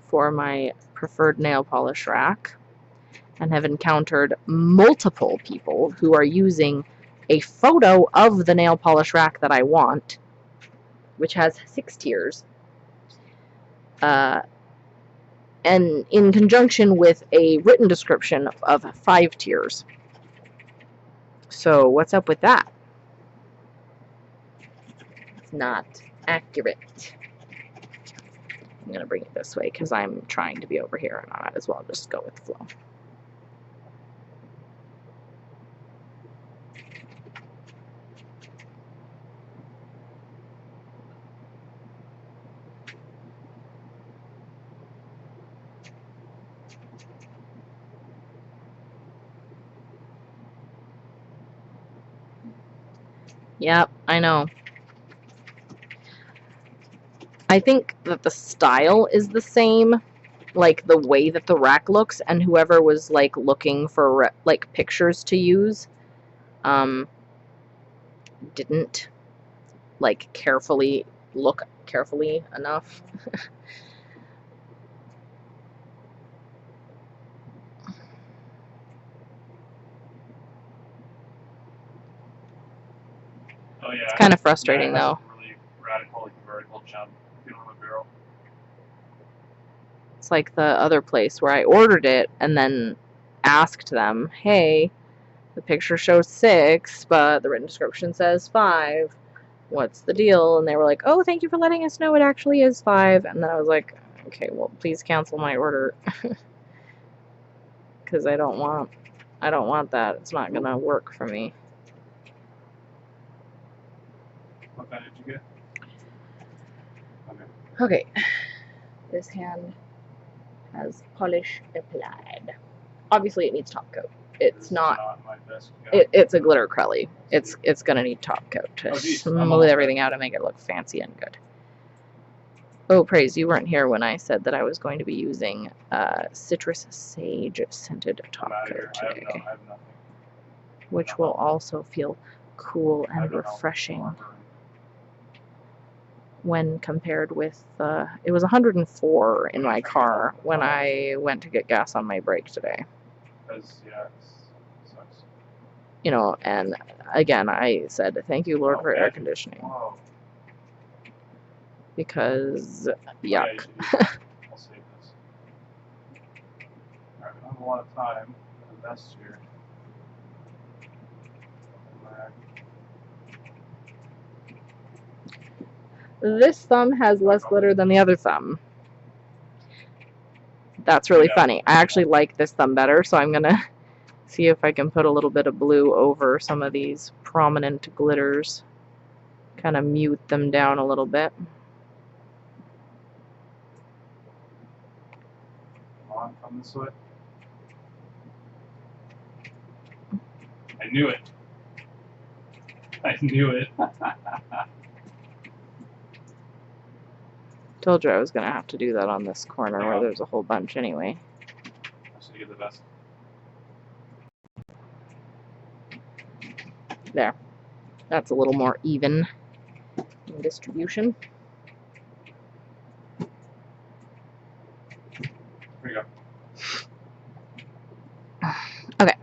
S1: for my preferred nail polish rack and have encountered multiple people who are using a photo of the nail polish rack that I want, which has 6 tiers, and in conjunction with a written description of 5 tiers. So what's up with that? It's not accurate. I'm going to bring it this way because I'm trying to be over here, and I might as well just go with the flow. Yep, I know. I think that the style is the same, like the way that the rack looks, and whoever was like looking for like pictures to use didn't like look carefully enough.
S2: Oh yeah.
S1: It's kind of frustrating though.
S2: Really radical, like vertical jump on the barrel.
S1: It's like the other place where I ordered it and then asked them, hey, the picture shows 6, but the written description says 5. What's the deal? And they were like, oh, thank you for letting us know it actually is 5. And then I was like, okay, well, please cancel my order. Because I don't want that. It's not gonna work for me.
S2: What kind did you get?
S1: Okay. This hand has polish applied. Obviously it needs top coat. It's not
S2: my best.
S1: it's a glitter crelly. It's gonna need top coat to
S2: Oh, geez.
S1: smooth everything out and make it look fancy and good. Oh, praise, you weren't here when I said that I was going to be using citrus sage scented top
S2: I'm out of
S1: coat
S2: here.
S1: today,
S2: I have nothing.
S1: which will also feel cool
S2: I
S1: and
S2: don't know.
S1: refreshing when compared with, it was 104 in my car when I went to get gas on my break today.
S2: Because, yeah, it sucks.
S1: You know, and again, I said, thank you, Lord,
S2: Oh,
S1: for air
S2: Maggie.
S1: conditioning.
S2: Whoa.
S1: Because,
S2: Yeah,
S1: yuck.
S2: you should use that. I'll save this. Alright, we don't have a lot of time. The best here.
S1: This thumb has less glitter than the other thumb. That's really funny. I actually like this thumb better, so I'm going to see if I can put a little bit of blue over some of these prominent glitters. Kind of mute them down a little bit.
S2: Come on, come this way. I knew it. I knew it.
S1: Told you I was going to have to do that on this corner where there's a whole bunch anyway.
S2: I should get the best.
S1: There. That's a little more even in distribution.
S2: Here you go.
S1: Okay.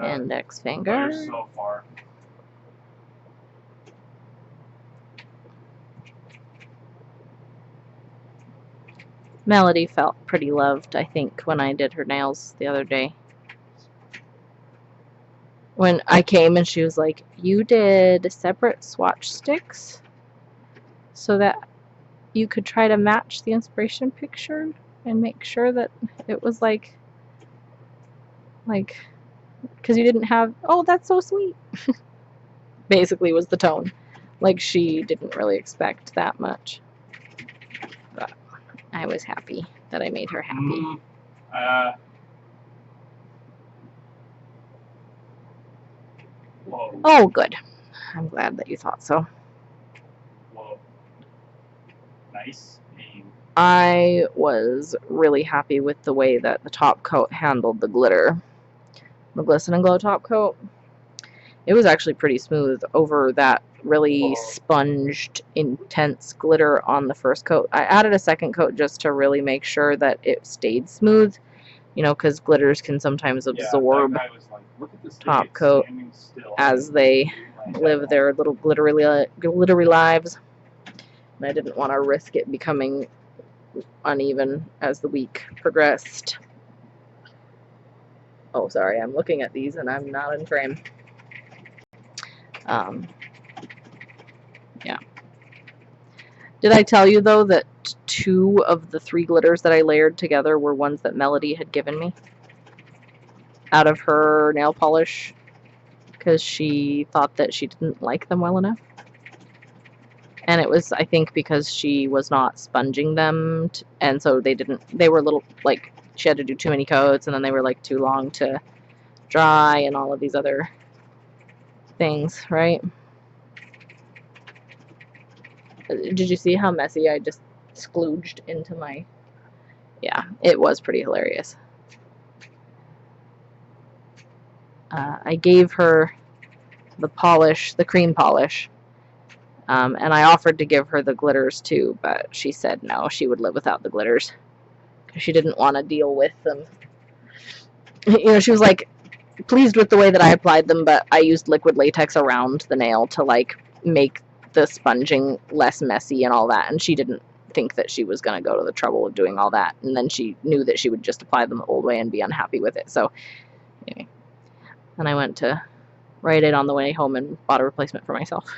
S1: Index finger.
S2: Oh, you're so far.
S1: Melody felt pretty loved, I think, when I did her nails the other day. When I came and she was like, you did separate swatch sticks so that you could try to match the inspiration picture and make sure that it was like, because you didn't have, oh, that's so sweet. Basically was the tone. Like she didn't really expect that much. But I was happy that I made her happy.
S2: Whoa.
S1: Oh, good. I'm glad that you thought so.
S2: Whoa. Nice aim.
S1: I was really happy with the way that the top coat handled the glitter. The Glisten Glow top coat. It was actually pretty smooth over that really sponged, intense glitter on the first coat. I added a second coat just to really make sure that it stayed smooth, you know, because glitters can sometimes absorb top coat as they live their little glittery lives. And I didn't want to risk it becoming uneven as the week progressed. Oh, sorry, I'm looking at these and I'm not in frame. Yeah. Did I tell you, though, that 2 of the 3 glitters that I layered together were ones that Melody had given me out of her nail polish because she thought that she didn't like them well enough? And it was, I think, because she was not sponging them, and so they were little, like, she had to do too many coats, and then they were, like, too long to dry, and all of these other things, right? Did you see how messy I just sklooged into my... Yeah, it was pretty hilarious. I gave her the polish, the cream polish, and I offered to give her the glitters too, but she said no, she would live without the glitters because she didn't want to deal with them. You know, she was like pleased with the way that I applied them, but I used liquid latex around the nail to like make the sponging less messy and all that, and she didn't think that she was going to go to the trouble of doing all that, and then she knew that she would just apply them the old way and be unhappy with it. So anyway, and I went to Rite Aid on the way home and bought a replacement for myself.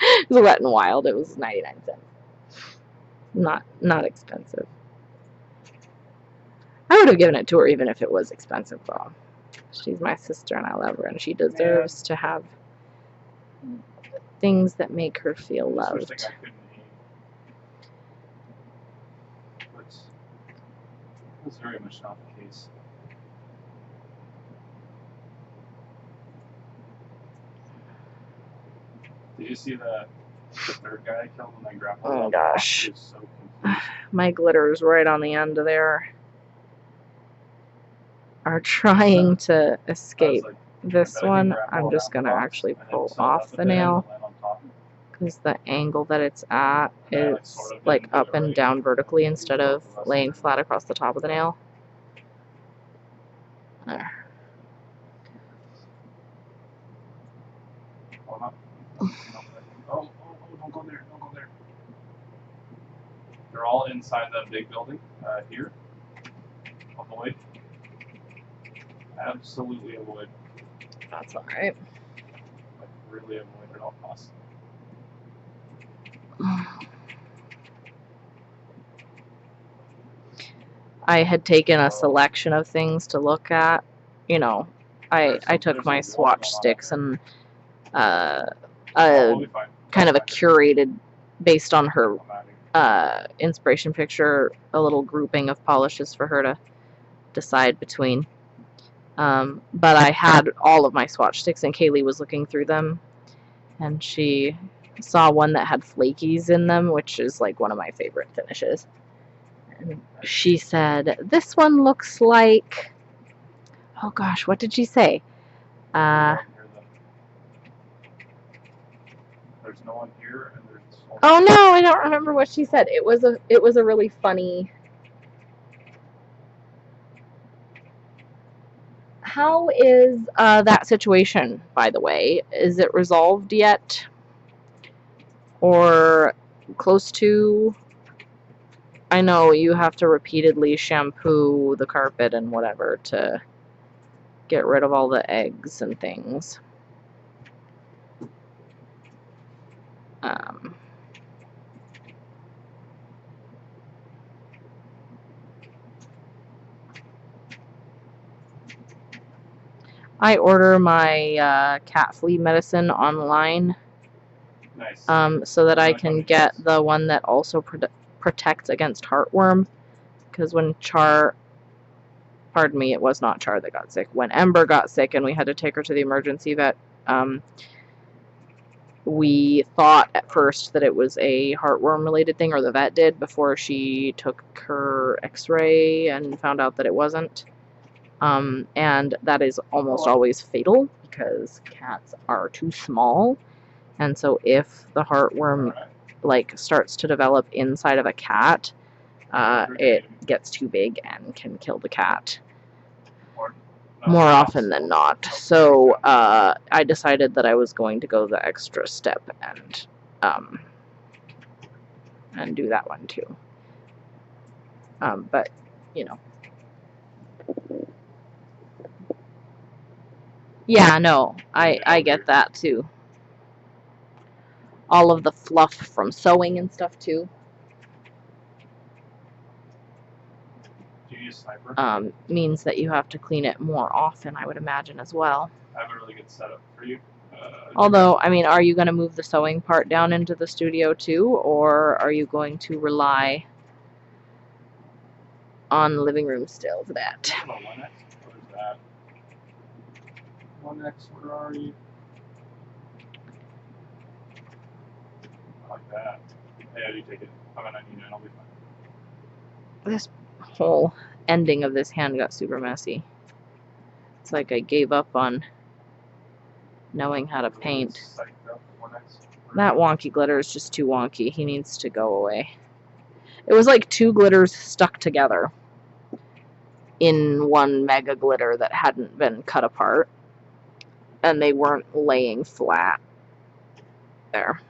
S1: It was Wet and Wild. It was 99 cents. Not expensive. I would have given it to her even if it was expensive, though. She's my sister and I love her, and she deserves to have things that make her feel loved.
S2: That's very much not the case. Did you see the the third guy I killed when I grappled.
S1: Oh
S2: him,
S1: gosh.
S2: he was so confused.
S1: My glitters right on the end there are trying to escape.
S2: Like,
S1: This one, I'm just going to actually pull off the nail because the angle that it's at is like up and down vertically instead of laying flat across the top of the nail. There.
S2: Oh, don't go there, don't go there. They're all inside that big building, here. Avoid. Absolutely avoid.
S1: That's alright.
S2: Like, really avoid at all costs.
S1: I had taken a selection of things to look at. You know, I took my swatch sticks and kind of a curated, based on her inspiration picture, a little grouping of polishes for her to decide between. But I had all of my swatch sticks, and Kaylee was looking through them, and she saw one that had flakies in them, which is like one of my favorite finishes. And she said, "This one looks like," oh gosh, what did she say?
S2: There's no one here, and there's
S1: oh no, I don't remember what she said. It was a really funny. How is that situation, by the way? Is it resolved yet? Or close to? I know you have to repeatedly shampoo the carpet and whatever to get rid of all the eggs and things. I order my cat flea medicine online.
S2: Nice.
S1: So that I can get the one that also protects against heartworm. Because when pardon me, it was not Char that got sick. When Ember got sick and we had to take her to the emergency vet, we thought at first that it was a heartworm related thing, or the vet did, before she took her x-ray and found out that it wasn't. And that is almost always fatal because cats are too small. And so if the heartworm like starts to develop inside of a cat, it gets too big and can kill the cat more often than not. So I decided that I was going to go the extra step and do that one too. But you know, yeah, no, I get that too. All of the fluff from sewing and stuff too.
S2: Do you use Sniper?
S1: Means that you have to clean it more often, I would imagine, as well.
S2: I have a really good setup for you.
S1: Although, I mean, are you going to move the sewing part down into the studio too, or are you going to rely on the living room still for that?
S2: 1X? What is that? 1X, where are you? I like that. Yeah, you take it. I'm gonna need it, I'll be fine.
S1: This whole ending of this hand got super messy. It's like I gave up on knowing how to paint. That wonky glitter is just too wonky. He needs to go away. It was like two glitters stuck together in one mega glitter that hadn't been cut apart, and they weren't laying flat. There.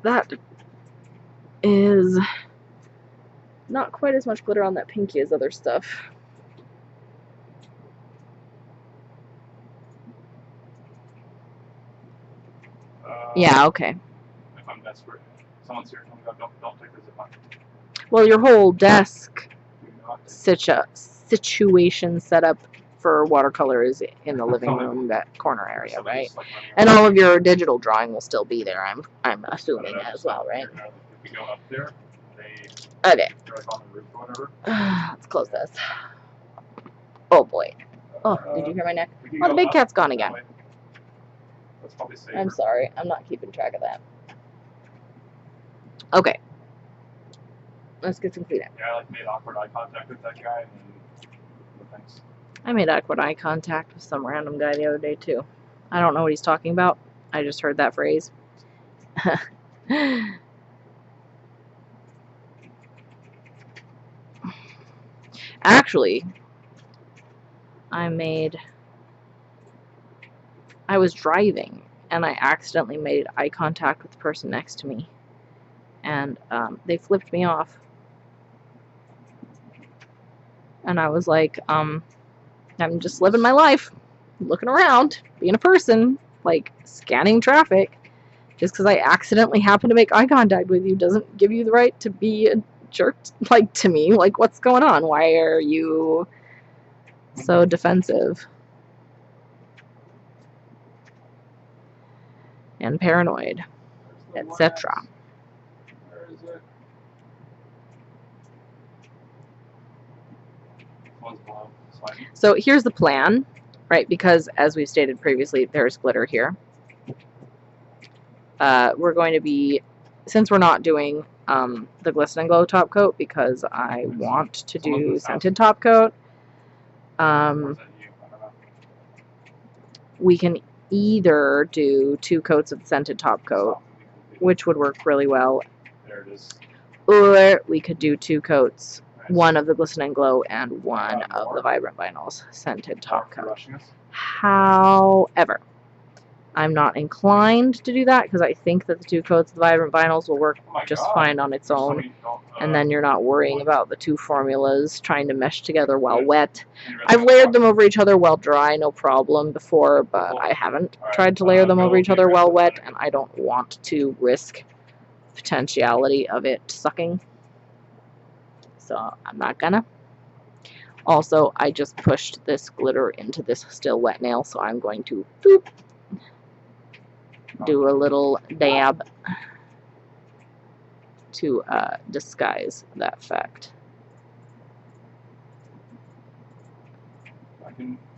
S1: That is not quite as much glitter on that pinky as other stuff. Yeah, okay.
S2: If I'm desperate. Someone's here. Don't take the zip on.
S1: Well, your whole desk situation set up for watercolor is in the living room, that corner area, right? And all of your digital drawing will still be there, I'm assuming as well, right?
S2: If we go up there,
S1: okay.
S2: on the roof or whatever.
S1: Let's close this. Oh boy. Oh, did you hear my neck? Oh, the big cat's gone again.
S2: That's probably safer.
S1: I'm sorry, I'm not keeping track of that. Okay. Let's get some cleanup.
S2: Yeah, I like made awkward eye contact with that guy, and then no thanks.
S1: I made awkward eye contact with some random guy the other day too. I don't know what he's talking about. I just heard that phrase. Actually, I was driving and I accidentally made eye contact with the person next to me, and they flipped me off. And I was like, I'm just living my life, looking around, being a person, like scanning traffic. Just because I accidentally happen to make eye contact with you doesn't give you the right to be a jerk like to me. Like, what's going on? Why are you so defensive and paranoid, etc.?
S2: Where is it? One's below. Sliding.
S1: So here's the plan, right? Because as we stated previously, there's glitter here. We're going to be, since we're not doing the Glisten Glow top coat because I want to do scented top coat, we can either do 2 coats of the scented top coat, which would work really well,
S2: There it is.
S1: or we could do 2 coats, one of the Glisten Glow and one of the Vibrant Vinyls scented top coat. However, I'm not inclined to do that because I think that the 2 coats of the Vibrant Vinyls will work just fine on its own, and then you're not worrying about the 2 formulas trying to mesh together while wet. I've layered them over each other while dry, no problem, before, but I haven't tried to layer them over each other while wet, and I don't want to risk potentiality of it sucking, so I'm not gonna. Also, I just pushed this glitter into this still wet nail, so I'm going to boop, do a little dab to disguise that fact.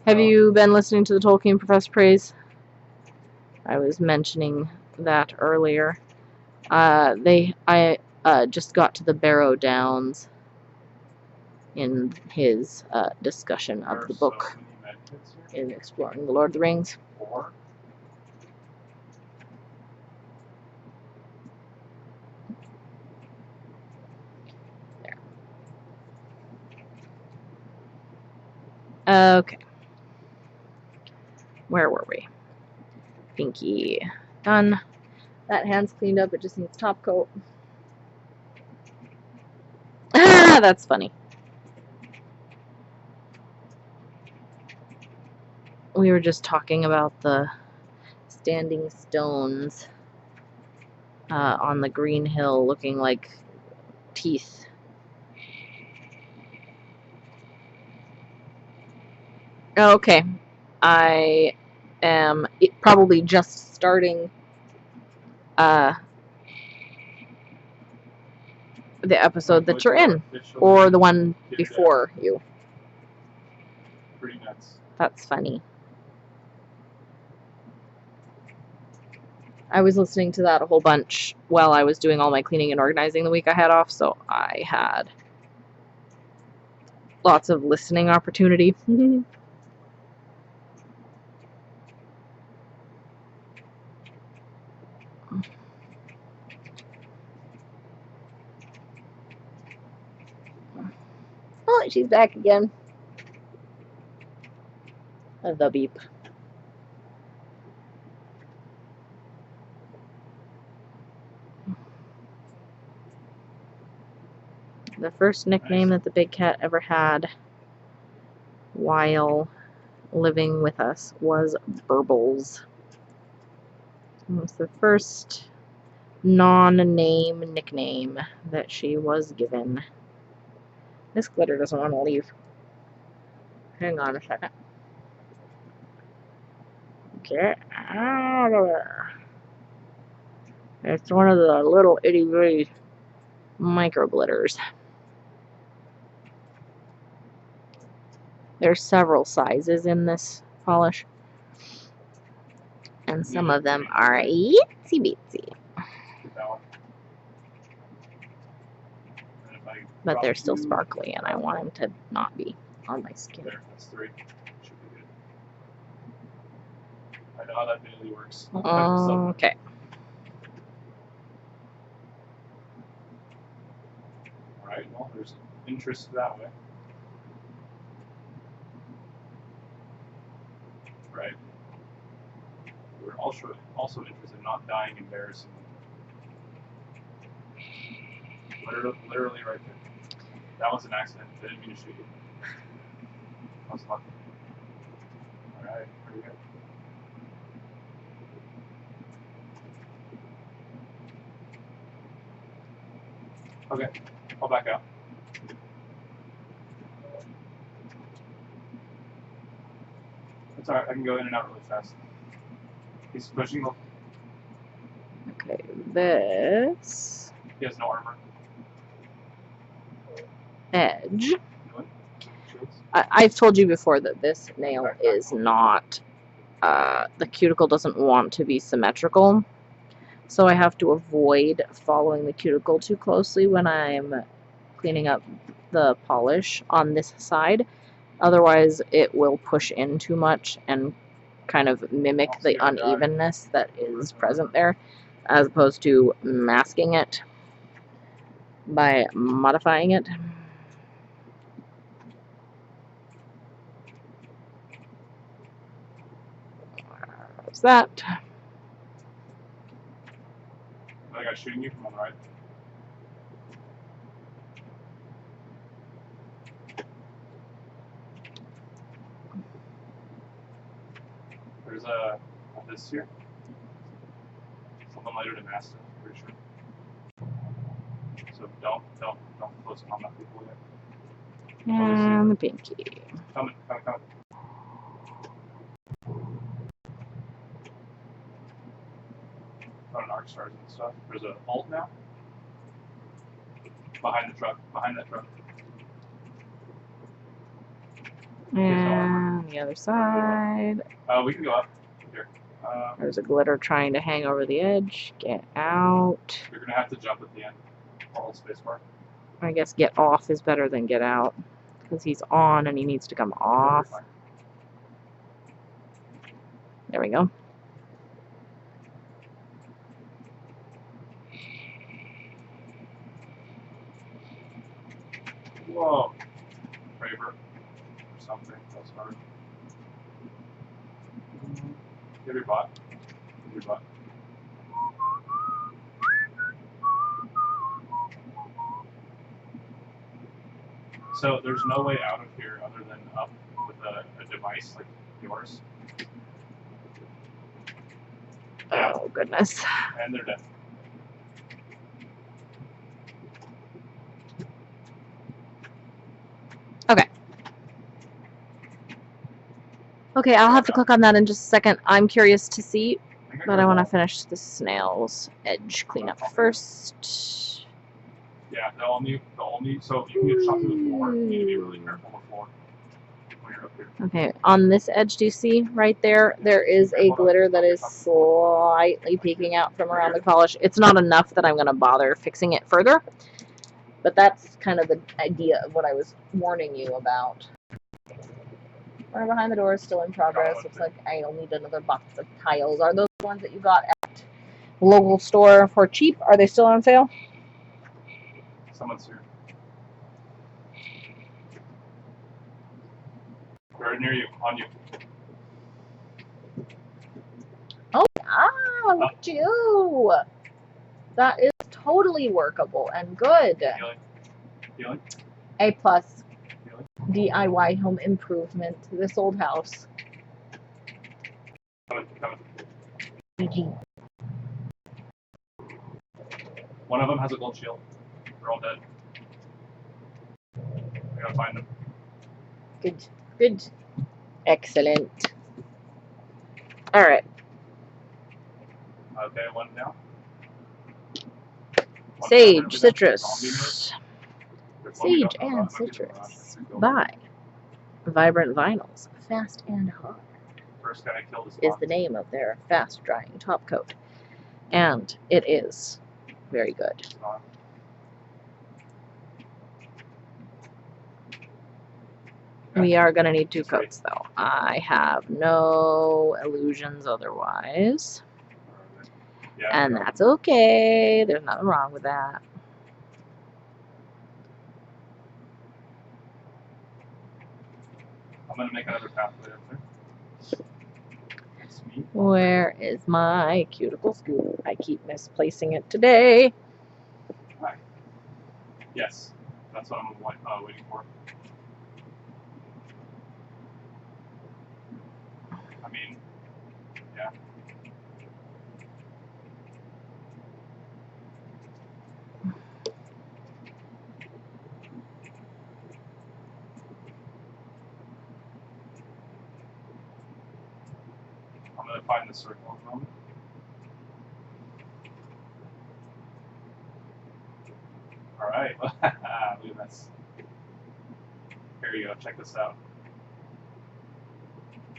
S1: Have you been listening to the Tolkien Professor Praise? I was mentioning that earlier. I just got to the Barrow Downs in his discussion of the book in Exploring the Lord of the Rings. Okay. Where were we? Pinky. Done. That hand's cleaned up. It just needs top coat. Ah, that's funny. We were just talking about the standing stones on the green hill looking like teeth. Okay. I am probably just starting the episode that you're in, or the one before you.
S2: Pretty nuts.
S1: That's funny. I was listening to that a whole bunch while I was doing all my cleaning and organizing the week I had off, so I had lots of listening opportunity. Oh, she's back again. The beep. The first nickname that the big cat ever had while living with us was Burbles. It was the first non-name nickname that she was given. This glitter doesn't want to leave. Hang on a second. Get out of there. It's one of the little itty bitty micro glitters. There's several sizes in this polish, And some of them are itsy bitsy.
S2: That one. And if I
S1: But
S2: drop
S1: they're still
S2: 2,
S1: sparkly, and I want them to not be on my skin.
S2: there, that's 3. Should be good. I know how that daily works.
S1: Okay.
S2: Alright, well, there's interest that way. Right. We're also interested in not dying embarrassingly. Literally right there. That was an accident. I didn't mean to shoot you. That was lucky. Alright, very good. Okay, I'll back out. It's alright, I can go in and out really fast. He's pushing the...
S1: Okay, this
S2: He has no armor.
S1: edge.
S2: Really? Shields?
S1: I've told you before that this nail is not, the cuticle doesn't want to be symmetrical. So I have to avoid following the cuticle too closely when I'm cleaning up the polish on this side. Otherwise, it will push in too much and kind of mimic the unevenness that is present there, as opposed to masking it by modifying it. What's that?
S2: Another guy shooting you from on the right. There's this here. Something later to master, I'm pretty sure. So don't close combat people yet.
S1: And the pinky.
S2: Coming. Running arc stars and stuff. There's an ult now. Behind the truck. Behind that truck.
S1: And the other side.
S2: We can go up. Here.
S1: There's a glitter trying to hang over the edge. Get out.
S2: You're gonna have to jump at the end. Hold spacebar.
S1: I guess get off is better than get out. Because he's on and he needs to come off. There we go.
S2: Whoa. Braver. Or something. That's hard. Give your bot. Give your bot. So there's no way out of here other than up with a device like yours.
S1: Oh, goodness.
S2: And they're dead.
S1: Okay. Okay, I'll have to click on that in just a second. I'm curious to see, but I want to finish the snail's edge cleanup first.
S2: Yeah, the only, so if you can get shot through the floor, you need to be really careful on the floor when you're up here.
S1: Okay, on this edge, do you see right there? There is a glitter that is slightly peeking out from around the polish. It's not enough that I'm going to bother fixing it further, but that's kind of the idea of what I was warning you about. Runner behind the door is still in progress. Looks like I'll need another box of tiles. Are those the ones that you got at local store for cheap? Are they still on sale?
S2: Someone's here. Right near you, on you.
S1: Oh, look at you. That is totally workable and good.
S2: Healing.
S1: A plus.
S2: Healing.
S1: DIY home improvement. This old house.
S2: Coming.
S1: GG.
S2: One of them has a gold shield. They're all dead. I gotta find them.
S1: Good. Excellent. Alright.
S2: Okay, one down.
S1: Sage, citrus. Sage and citrus. Buy. Vibrant vinyls. Fast and hard.
S2: First guy killed his
S1: is the name of their fast-drying top coat. And it is very good. We are going to need 2 coats, though. I have no illusions otherwise.
S2: Yeah,
S1: And that's okay. There's nothing wrong with that.
S2: I'm going to make another pathway up there.
S1: Where is my cuticle scoop? I keep misplacing it today.
S2: Hi. Yes, that's what I'm waiting for. I mean, yeah. I'm going to find the circle at the moment. Alright, look at this. Here you go, check this out.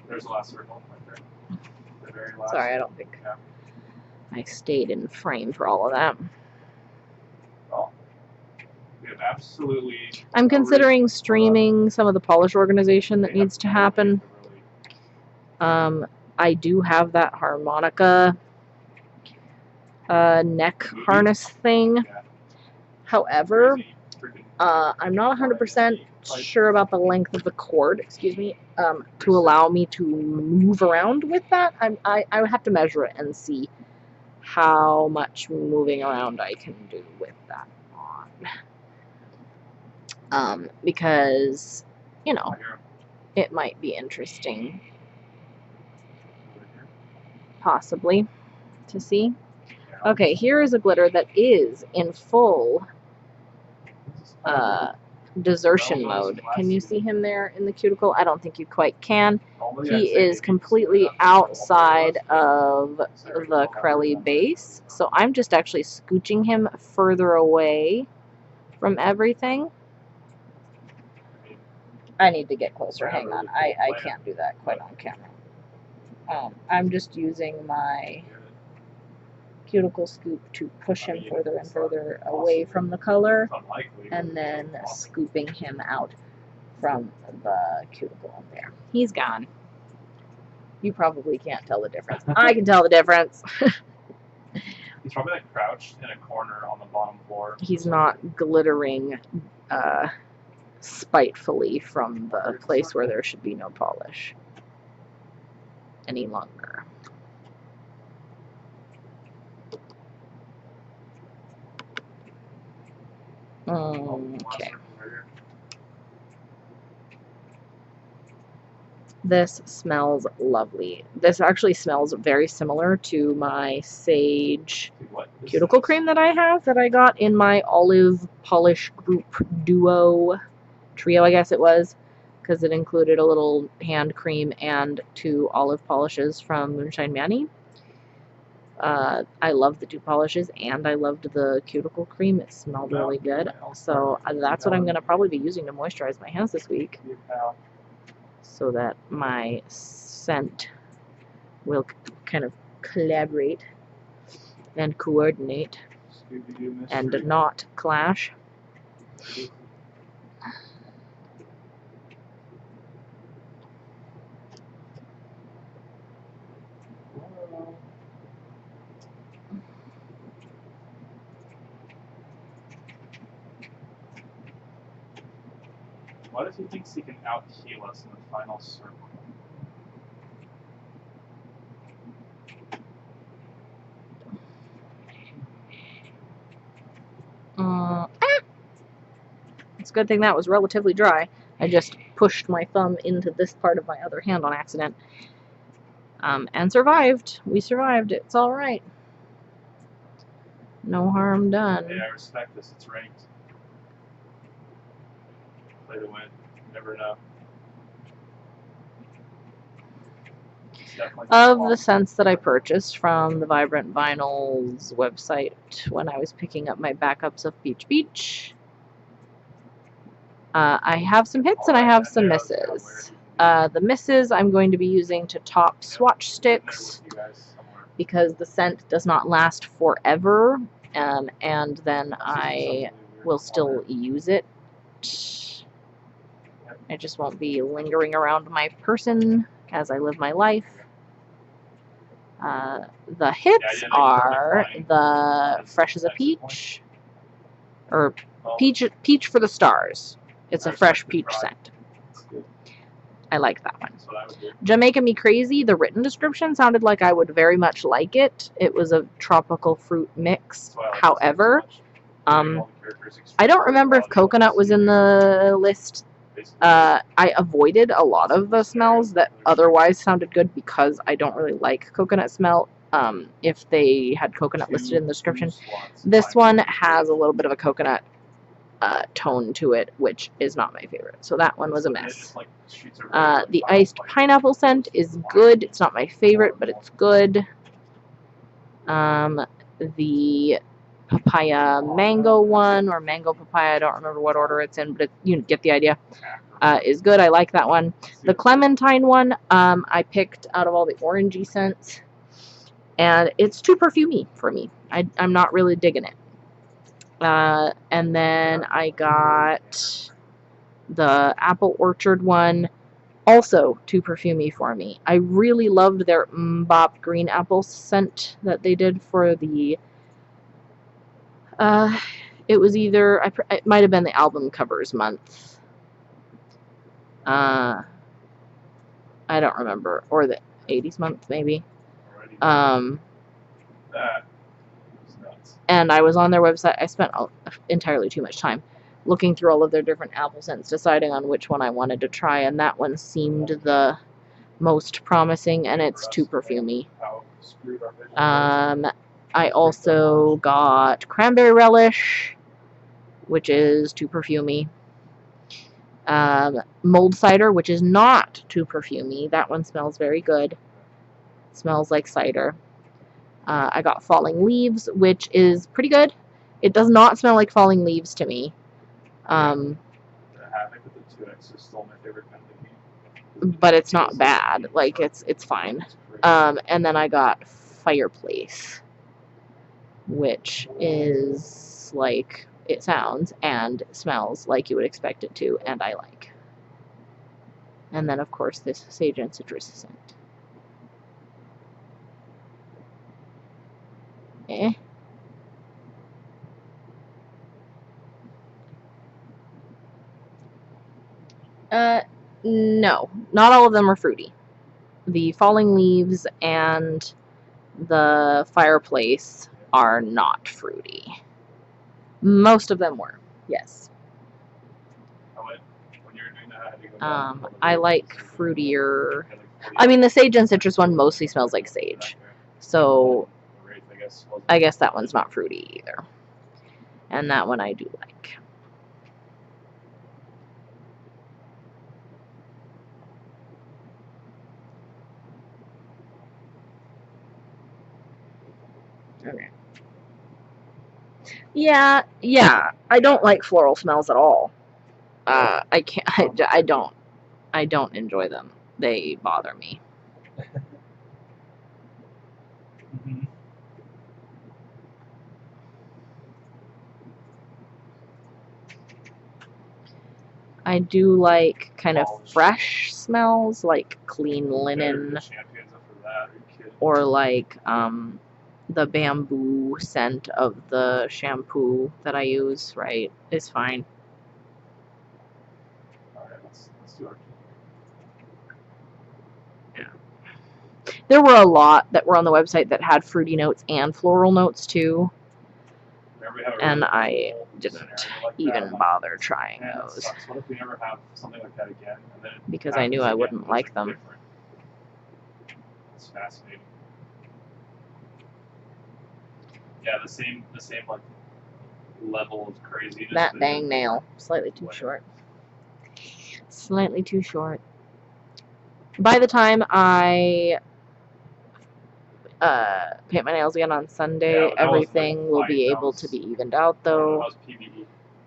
S2: There's the last circle right there. The very last.
S1: Sorry, I don't think I stayed in frame for all of that.
S2: Well, we have absolutely.
S1: I'm considering streaming some of the polish organization that needs to happen. I do have that harmonica neck harness thing. However, I'm not 100% sure about the length of the cord, to allow me to move around with that. I would have to measure it and see how much moving around I can do with that on. Because, you know, it might be interesting, possibly, to see. Okay, here is a glitter that is in full desertion mode. Can you see him there in the cuticle? I don't think you quite can. He is completely outside of the Crelly base, so I'm just actually scooching him further away from everything. I need to get closer. Hang on. I can't do that quite on camera. I'm just using my cuticle scoop to push him further and further away from the color, and then scooping him out from the cuticle there. He's gone. You probably can't tell the difference. I can tell the difference.
S2: He's probably like crouched in a corner on the bottom floor.
S1: He's not glittering spitefully from the place where there should be no polish any longer. Okay. This smells lovely. This actually smells very similar to my Sage cuticle cream that I have, that I got in my olive polish group trio, I guess it was, because it included a little hand cream and 2 olive polishes from Moonshine Manny. I loved the 2 polishes, and I loved the cuticle cream. It smelled really good. So that's what I'm going to probably be using to moisturize my hands this week, so that my scent will kind of collaborate and coordinate and not clash.
S2: What if he thinks he can out-heal us in the final circle?
S1: It's a good thing that was relatively dry. I just pushed my thumb into this part of my other hand on accident. And survived. We survived. It's alright. No harm done.
S2: Hey, I respect this. It's ranked. Play to win. You never know.
S1: Of the scents that I purchased from the Vibrant Vinyls website when I was picking up my backups of Peach Beach, I have some hits and I have some misses. The misses I'm going to be using to top swatch sticks because the scent does not last forever, and then I will still use it. I just won't be lingering around my person as I live my life. The hits are the Fresh as a Peach, or Peach for the Stars. It's a fresh peach scent. I like that one. Jamaica Me Crazy, the written description sounded like I would very much like it. It was a tropical fruit mix. However, I don't remember if coconut was in the list. I avoided a lot of the smells that otherwise sounded good because I don't really like coconut smell. If they had coconut listed in the description. This one has a little bit of a coconut tone to it, which is not my favorite. So that one was a miss. The iced pineapple scent is good. It's not my favorite, but it's good. The papaya mango one, or mango papaya, I don't remember what order it's in, but you get the idea, is good. I like that one. The clementine one, I picked out of all the orangey scents, and it's too perfumey for me. I'm not really digging it. And then I got the apple orchard one, also too perfumey for me. I really loved their Mbop green apple scent that they did for the it was either, it might have been the album covers month. I don't remember, or the 80s month maybe. And I was on their website. I spent entirely too much time looking through all of their different apple scents, deciding on which one I wanted to try, and that one seemed the most promising, and it's too perfumey. I also got Cranberry Relish, which is too perfumey. Mold Cider, which is not too perfumey. That one smells very good. It smells like cider. I got Falling Leaves, which is pretty good. It does not smell like falling leaves to me. But it's not bad. Like, it's fine. And then I got Fireplace, which is like it sounds and smells like you would expect it to, and I like. And then, of course, this Sage and Citrus scent. No, not all of them are fruity. The Falling Leaves and the Fireplace are not fruity. Most of them were, yes. I like fruitier. I mean, the Sage and Citrus one mostly smells like sage. So, I guess that one's not fruity either. And that one I do like. Okay. Yeah, I don't like floral smells at all. I can't, I don't enjoy them. They bother me. I do like kind of fresh smells, like clean linen, or like the bamboo scent of the shampoo that I use, right, is fine. Yeah. There were a lot that were on the website that had fruity notes and floral notes too, and I didn't even bother trying those because I knew I wouldn't like them.
S2: It's fascinating. Yeah, the same like level of craziness.
S1: That dang nail, slightly too short. Slightly too short. By the time I paint my nails again on Sunday, everything will be able to be evened out, though.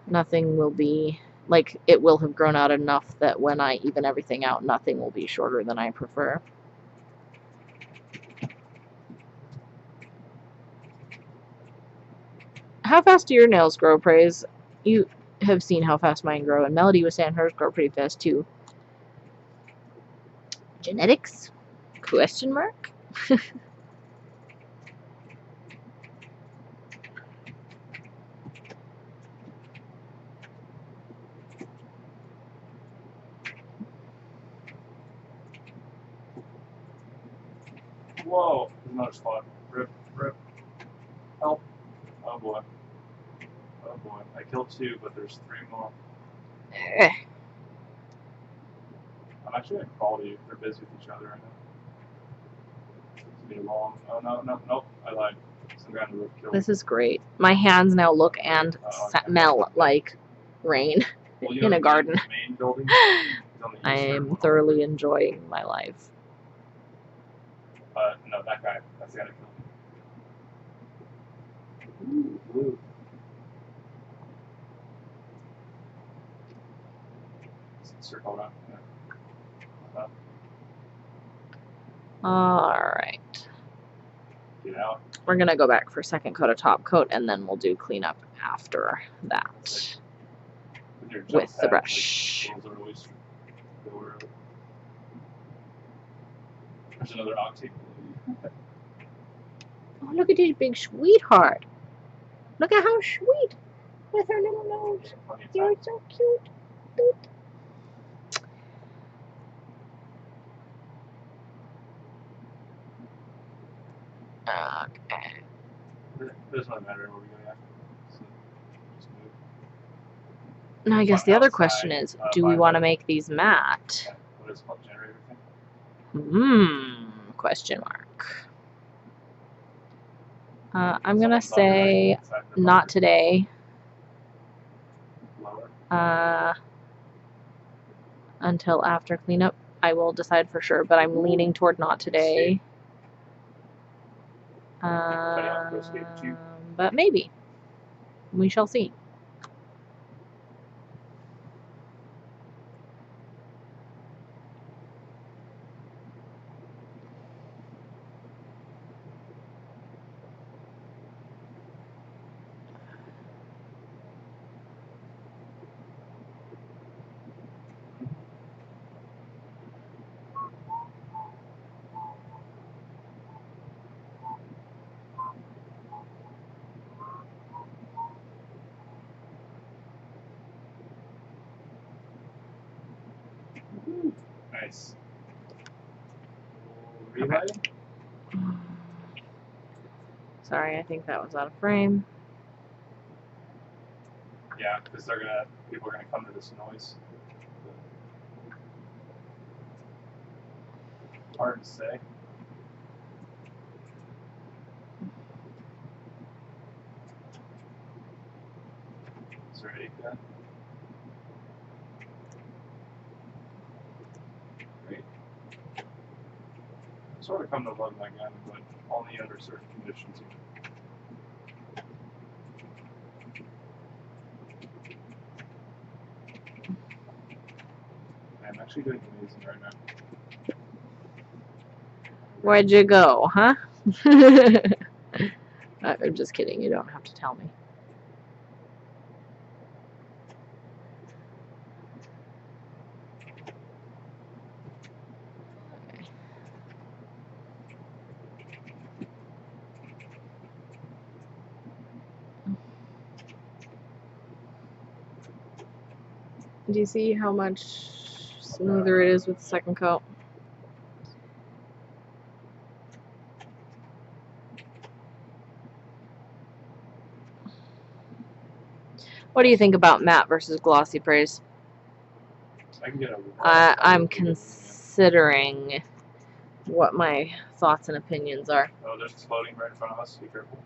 S1: Nothing will be like, it will have grown out enough that when I even everything out, nothing will be shorter than I prefer. How fast do your nails grow, Praise? You have seen how fast mine grow, and Melody was saying hers grow pretty fast too. Genetics? Question mark?
S2: Whoa, there's another spot. Rip, rip. Help. Oh boy. Oh boy. I killed 2, but there's 3 more. I'm actually going to call you. They're busy with each other right now. It's be long. Oh no, no, nope. I lied. Some guy on the roof killed me.
S1: This is great. My hands now look and smell like rain
S2: Well, you
S1: in
S2: know,
S1: a garden.
S2: The main building is on the
S1: I
S2: eastern
S1: am
S2: one.
S1: thoroughly enjoying my life.
S2: No, that guy. That's the guy that killed me. Ooh, blue. Circle around. Yeah.
S1: Alright.
S2: Get out.
S1: We're going to go back for second coat of top coat, and then we'll do cleanup after that with the brush.
S2: Like, always go early. There's another octane.
S1: Oh, look at this big sweetheart. Look at how sweet with her little nose. You're so cute. Cute. Okay.
S2: It doesn't really matter where we go after. So just move.
S1: Now I guess the other question is, do we want to make these matte?
S2: Yeah. What is it called? Generator thing?
S1: Question mark. I'm gonna say not today.
S2: Lower.
S1: Until after cleanup, I will decide for sure, but I'm leaning toward not today. But maybe. We shall see.
S2: Nice. Relighting?
S1: Sorry, I think that was out of frame.
S2: Yeah, because people are gonna come to this noise. Hard to say. Is there 8 gun? Great. I sort of come to love my gun, but only under certain conditions. I'm actually doing amazing right now.
S1: Where'd you go, huh? I'm just kidding. You don't have to tell me. Do you see how much smoother it is with the second coat? What do you think about matte versus glossy, Praise?
S2: I can get a
S1: I'm considering what my thoughts and opinions are.
S2: Oh, there's exploding right in front of us. Be careful.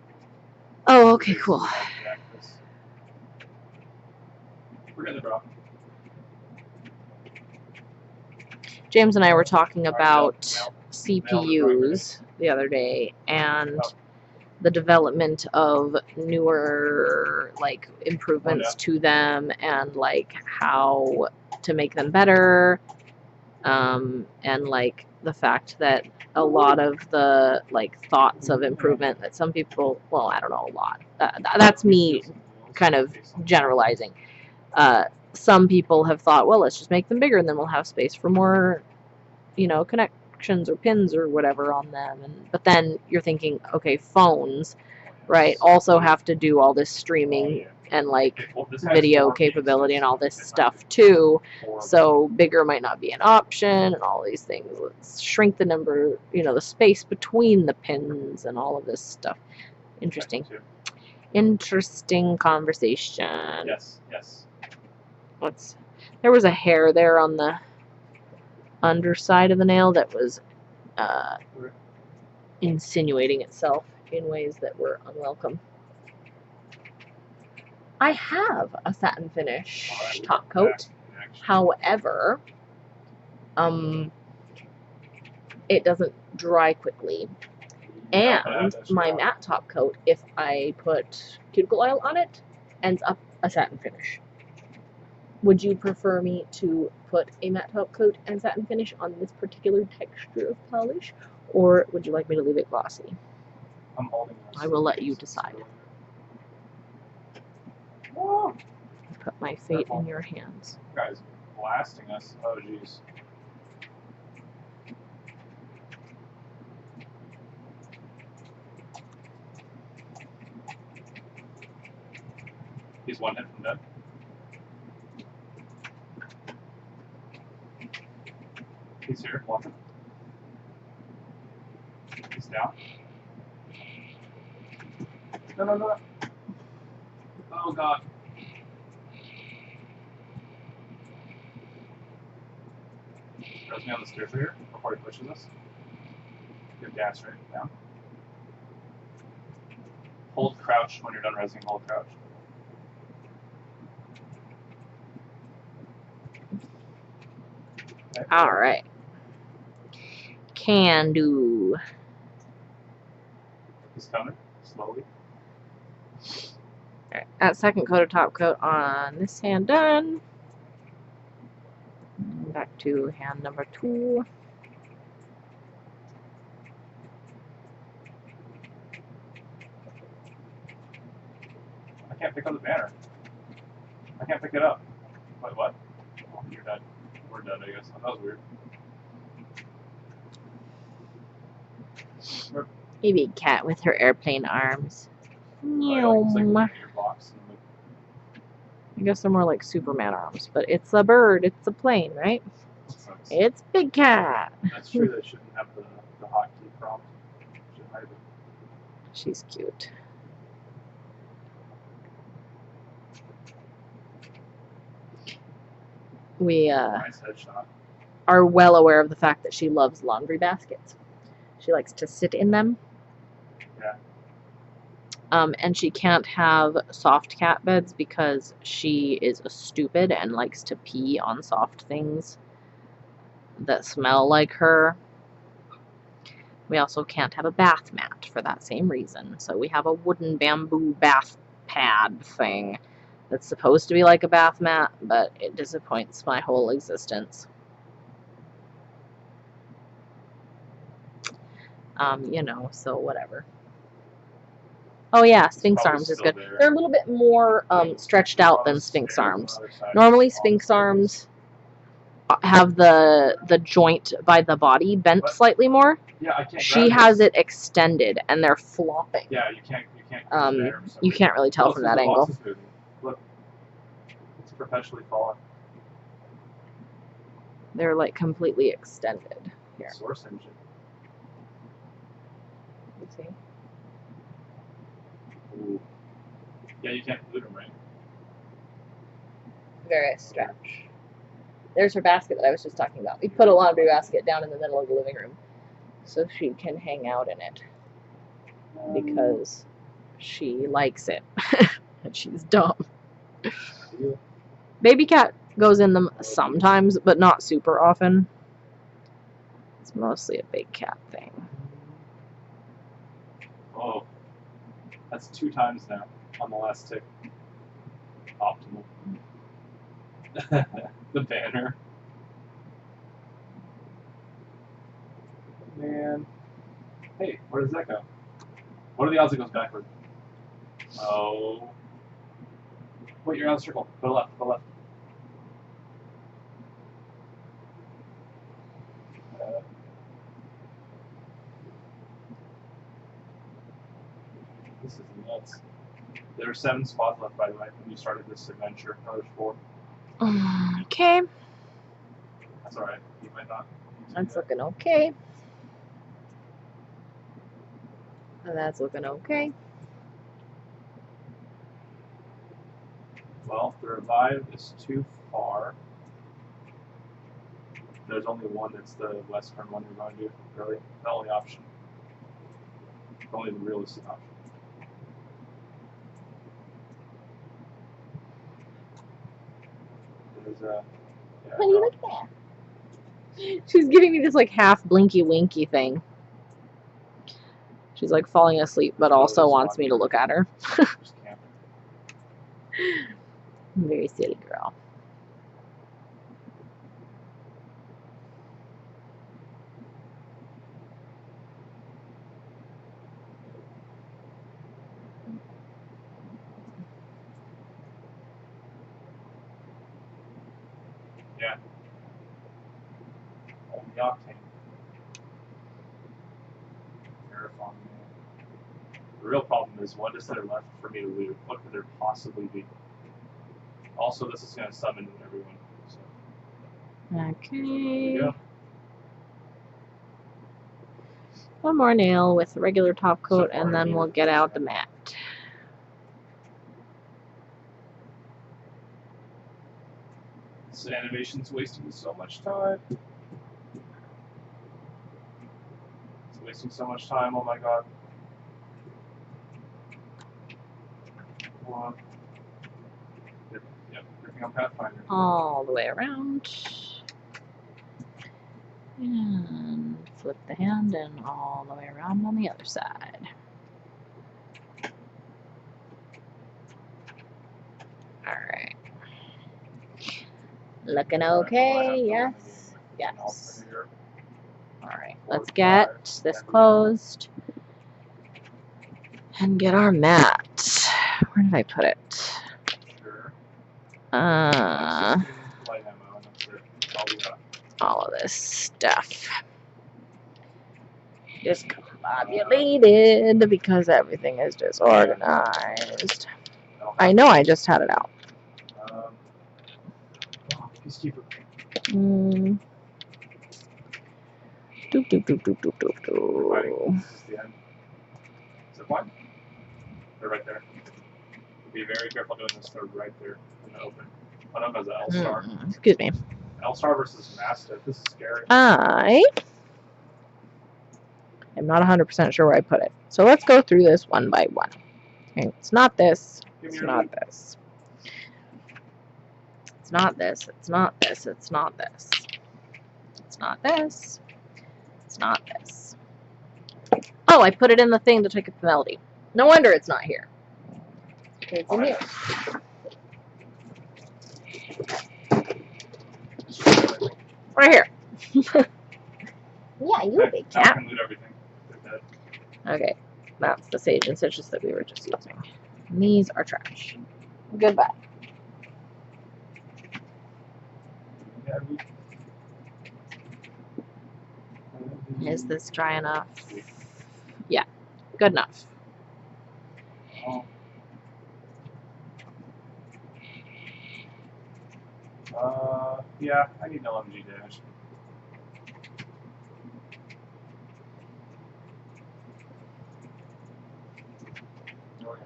S1: Oh, okay, cool.
S2: We're in the drop.
S1: James and I were talking about CPUs the other day, and the development of newer like improvements to them and like how to make them better, and like the fact that a lot of the like thoughts of improvement that some people, well, I don't know, a lot, that's me kind of generalizing, some people have thought, well, let's just make them bigger and then we'll have space for more, you know, connections or pins or whatever on them. But then you're thinking, okay, phones, right, also have to do all this streaming and like video capability and all this stuff too. So bigger might not be an option and all these things. Let's shrink the number, you know, the space between the pins and all of this stuff. Interesting. Interesting conversation.
S2: Yes, yes.
S1: There was a hair there on the underside of the nail that was insinuating itself in ways that were unwelcome. I have a satin finish top coat. However, it doesn't dry quickly. And my matte top coat, if I put cuticle oil on it, ends up a satin finish. Would you prefer me to put a matte top coat and satin finish on this particular texture of polish, or would you like me to leave it glossy?
S2: I'm holding this.
S1: I will let you decide.
S2: Whoa.
S1: Put my fate in your hands.
S2: You guys blasting us. Oh, jeez. He's one hit from dead. He's here. Watch him. He's down. No, no, no. Oh, God. Throws me on the stairs here before he pushes us. Good gas right down. Hold crouch when you're done resing. Hold crouch. Okay.
S1: Alright. Can do.
S2: He's coming slowly.
S1: Alright, that second coat of top coat on this hand done. Back to hand number 2.
S2: I can't pick up the banner. I can't pick it up. Wait, what? Oh, you're dead. We're dead, I guess. Oh, that was weird.
S1: A big cat with her airplane arms.
S2: Oh, it's like
S1: Meow.
S2: your box.
S1: I guess they're more like Superman arms, but it's a bird, it's a plane, right? It's Big Cat.
S2: That's true, they shouldn't have the hotkey prompt. Should hide it.
S1: She's cute. We
S2: Nice headshot.
S1: are well aware of the fact that she loves laundry baskets. She likes to sit in them.
S2: Yeah.
S1: And she can't have soft cat beds because she is a stupid and likes to pee on soft things that smell like her. We also can't have a bath mat for that same reason. So we have a wooden bamboo bath pad thing that's supposed to be like a bath mat, but it disappoints my whole existence. You know, so whatever. Oh yeah, Sphinx arms is good. They're a little bit more stretched out than Sphinx arms. Normally Sphinx arms have the joint by the body bent slightly more.
S2: Yeah, I can't.
S1: She has it extended and they're flopping.
S2: Yeah, you can't.
S1: You can't really tell from that angle.
S2: Look, it's perpetually falling.
S1: They're like completely extended here.
S2: Source engine.
S1: Let's see.
S2: Ooh. Yeah, you can't glue them, right?
S1: Very stretch. There's her basket that I was just talking about. We put a laundry basket down in the middle of the living room so she can hang out in it because she likes it and she's dumb. Baby cat goes in them sometimes, but not super often. It's mostly a big cat thing.
S2: Oh, That's 2 times now on the last tick. Optimal. The banner. Man. Hey, where does that go? What are the odds it goes backward? Oh. Wait, you're out of the circle. Go left, go left. This is nuts. There are 7 spots left, by the way, when you started this adventure. Now there's 4.
S1: Okay.
S2: That's alright. You might not.
S1: That's looking okay. That's looking okay.
S2: Well, the revive is too far. There's only one that's the western one you're going to do, really. The only option. Only the realistic option. There's a. Yeah,
S1: What do you look at? She's giving me this like half blinky winky thing. She's like falling asleep, but also wants me to look at her.
S2: Just can't.
S1: Very silly girl.
S2: Yeah. Oh, the octane. Terrifying. The real problem is, what is there left for me to loot? What could there possibly be? Also, this is going to summon everyone. So. There we
S1: Okay.
S2: go.
S1: One more nail with a regular top coat, and then we'll get out the mat.
S2: This animation's wasting so much time. It's wasting so much time, oh my god. One. Yep, working on Pathfinder.
S1: All the way around. And flip the hand and all the way around on the other side. Alright. Looking okay, yes. Yes. Alright, let's get this closed and get our mat. Where did I put it?
S2: Sure.
S1: All of this stuff. Discombobulated because everything is disorganized. I know I just had it out.
S2: Peacekeeper.
S1: Doop, doop, doop, doop, doop, doop, doop.
S2: This is the end. Zip line? They're right there. Be very careful doing this. They're right there in the open. Oh no, because the L-Star.
S1: Excuse me.
S2: L-Star versus Mastiff. This is scary.
S1: I am not 100% sure where I put it. So let's go through this one by one. Okay, it's not this. It's not this. It's not this. It's not this. It's not this. It's not this. It's not this. Oh, I put it in the thing to take up the melody. No wonder it's not here. It's in here. Right here. Yeah, you big cat.
S2: I can loot everything.
S1: Okay, that's the sage and citrus that we were just using. And these are trash. Goodbye. Is this dry enough? Yeah, good enough.
S2: Yeah, I need an LMG dash.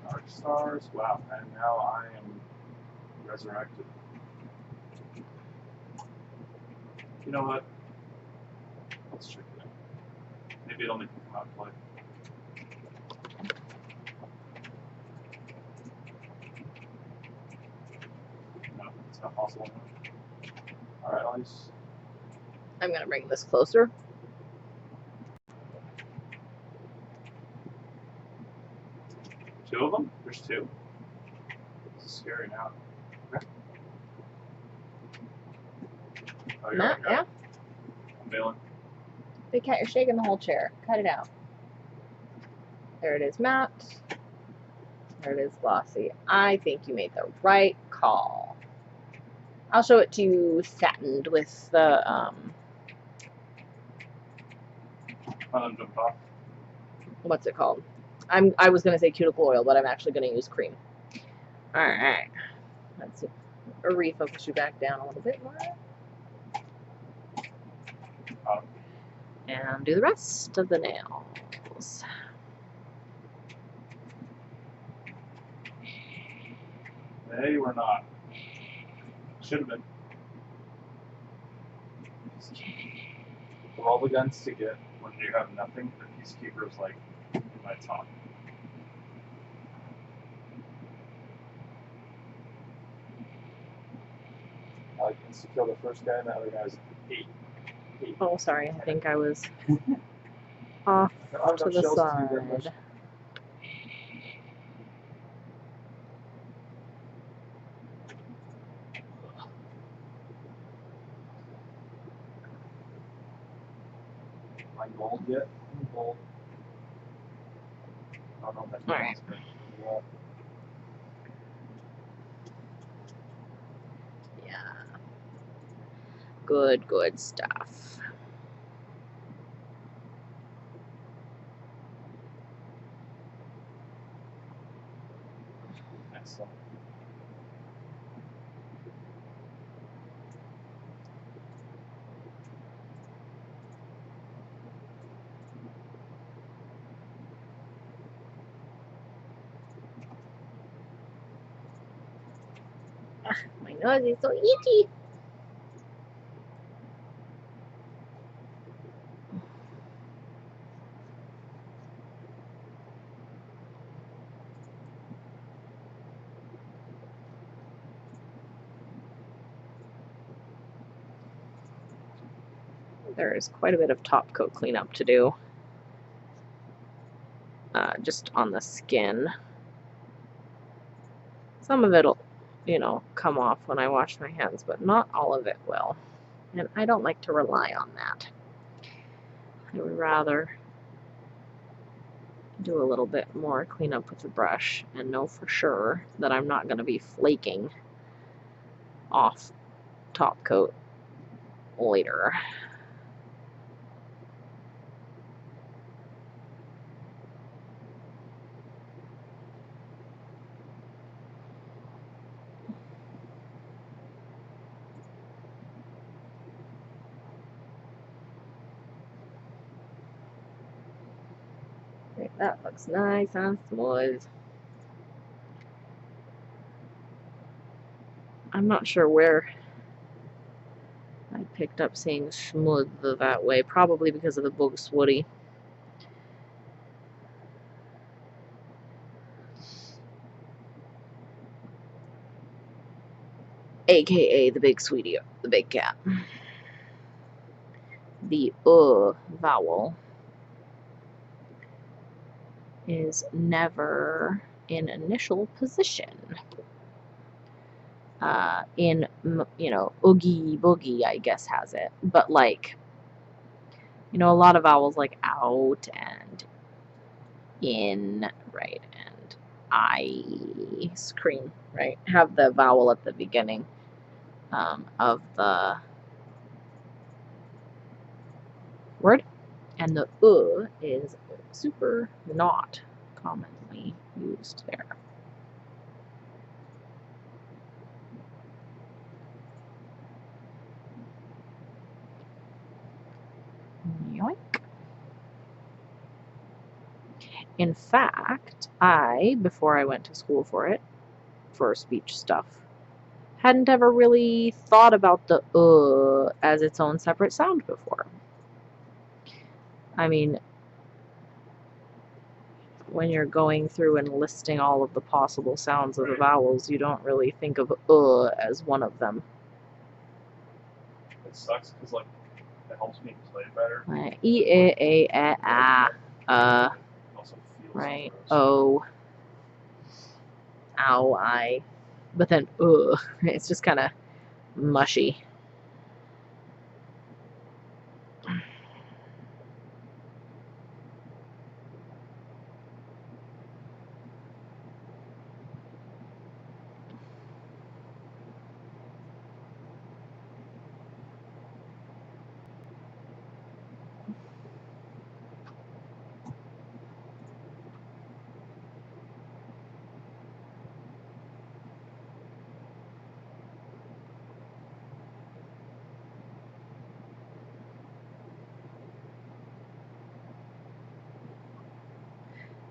S2: Arc stars. Wow, and now I am resurrected. You know what? Let's check it out. Maybe it'll make me come out and play. No, it's not possible. Alright, I'll use.
S1: I'm going to bring this closer.
S2: 2 of them? There's 2. This is scary now. Okay. Oh, you're
S1: Matt,
S2: okay.
S1: yeah?
S2: I'm bailing.
S1: Big cat, you're shaking the whole chair. Cut it out. There it is, matte. There it is, glossy. I think you made the right call. I'll show it to you satined with the,
S2: Jumped off.
S1: what's it called? I was going to say cuticle oil, but I'm actually going to use cream. Alright. Let's see. Or refocus you back down a little bit more. And do the rest of the nails.
S2: They were not. Should have been. Of all the guns to get when you have nothing, the Peacekeeper is like in my top. I can secure the first guy, and the other guy's 8.
S1: Oh, sorry. I think I was off to the side.
S2: My gold yet? Gold. I don't know if that's
S1: Alright. Yeah. Good, good stuff.
S2: Excellent.
S1: My nose is so itchy. There's quite a bit of top coat cleanup to do. Just on the skin. Some of it'll, you know, come off when I wash my hands, but not all of it will. And I don't like to rely on that. I would rather do a little bit more cleanup with the brush and know for sure that I'm not going to be flaking off top coat later. Okay, that looks nice and smooth. I'm not sure where I picked up saying smooth that way, probably because of the Bug Swooty. AKA the big sweetie, the big cat. The vowel is never in initial position. In, you know, oogie boogie, I guess, has it. But, like, you know, a lot of vowels like out and in, right, and ice cream, right, have the vowel at the beginning of the word. And the is super not commonly used there. Yoink. In fact, before I went to school for speech stuff, hadn't ever really thought about the as its own separate sound before. I mean, when you're going through and listing all of the possible sounds of the vowels, you don't really think of as one of them.
S2: It sucks because, like, it helps me play better.
S1: E, A, A, A,
S2: Also feels
S1: right,
S2: gross.
S1: O. ow, but then, ugh, it's just kind of mushy.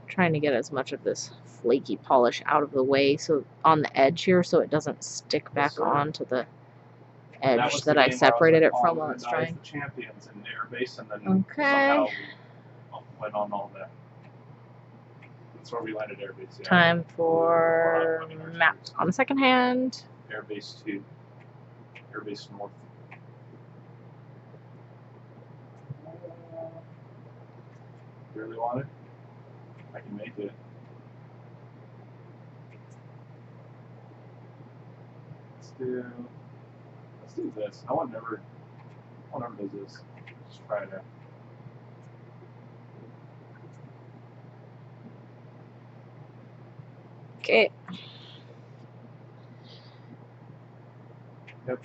S1: Trying to get as much of this flaky polish out of the way, so on the edge here, so it doesn't stick back onto the edge that I separated it from while it's drying.
S2: The champions in air base, and then somehow we went on all that. That's where we landed air base. Yeah.
S1: Time for map on the second hand.
S2: Air base 2. Air base north. You really want it? I can make it. Let's do this. No one ever does this. Just try it out.
S1: Okay.
S2: Yep.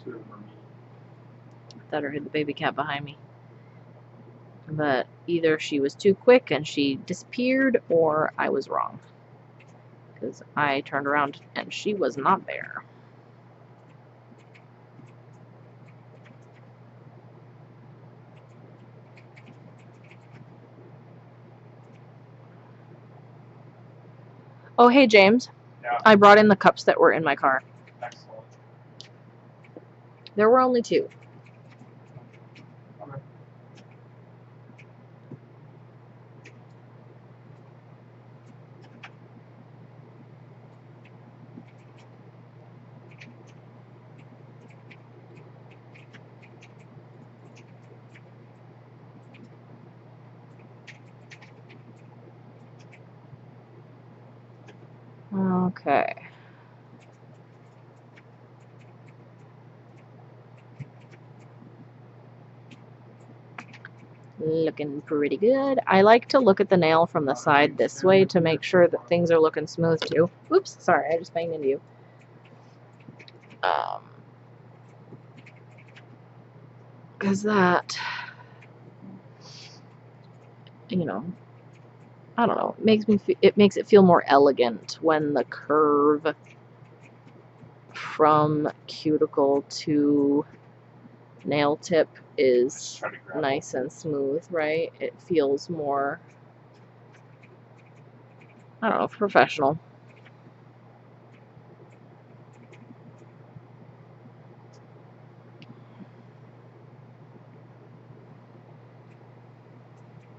S2: Two of them are me.
S1: I thought I heard the baby cat behind me. But either she was too quick and she disappeared, or I was wrong. Because I turned around and she was not there. Oh, hey, James.
S2: Yeah.
S1: I brought in the cups that were in my car.
S2: Excellent.
S1: There were only 2.
S2: Okay.
S1: Okay. Looking pretty good. I like to look at the nail from the side this way to make sure that things are looking smooth too. Oops, sorry, I just banged into you. Because that, you know, I don't know, it makes it feel more elegant when the curve from cuticle to nail tip is nice and smooth, right? It feels more, I don't know, professional.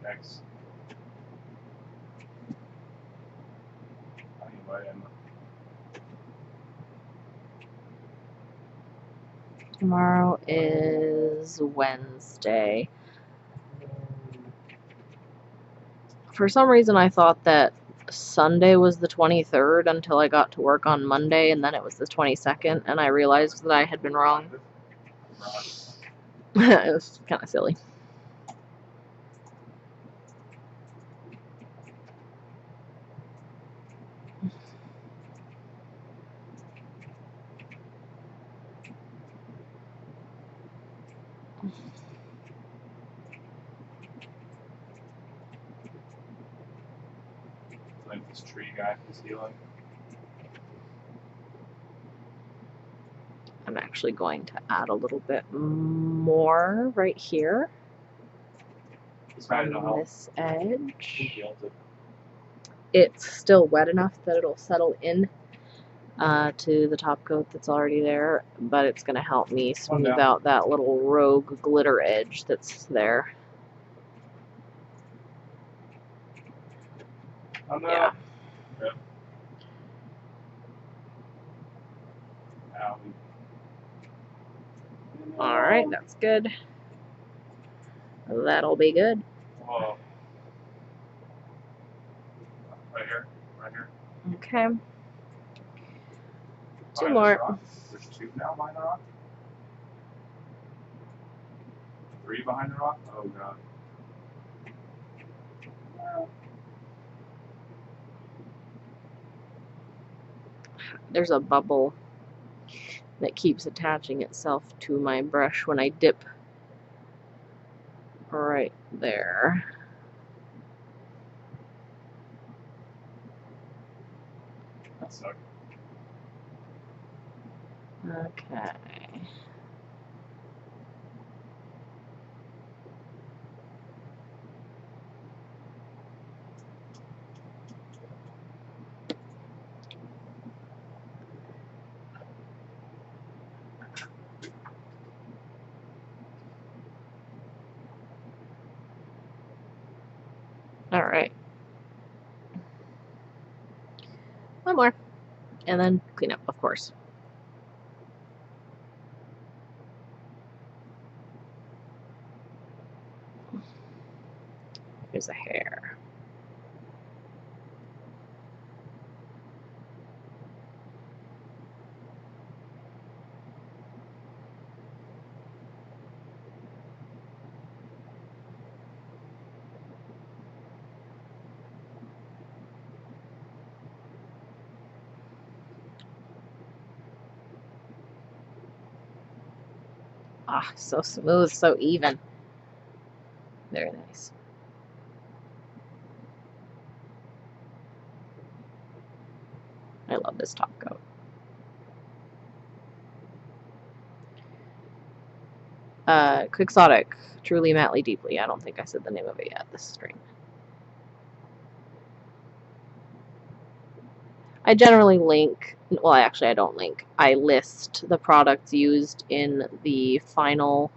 S2: Thanks. Anyway,
S1: Tomorrow is Wednesday. For some reason, I thought that Sunday was the 23rd until I got to work on Monday, and then it was the 22nd, and I realized that I had been wrong. It was kind of silly.
S2: like this tree guy is healing.
S1: I'm actually going to add a little bit more right here on this edge. It's still wet enough that it'll settle in to the top coat that's already there, but it's going to help me smooth out that little rogue glitter edge that's there. Yeah.
S2: Yep.
S1: Alright, that's good. That'll be good.
S2: Whoa. Right here. Right here.
S1: Okay. Two
S2: Behind
S1: more.
S2: this rock. There's two now behind the rock. Three behind the rock? Oh god.
S1: There's a bubble that keeps attaching itself to my brush when I dip right there.
S2: That sucked.
S1: Okay. Alright. One more. And then clean up, of course. Here's a hair. Ah, so smooth, so even. Very nice. I love this top coat. Quixotic, Truly Mattely Deeply. I don't think I said the name of it yet, this string. I generally link, well actually I don't link, I list the products used in the final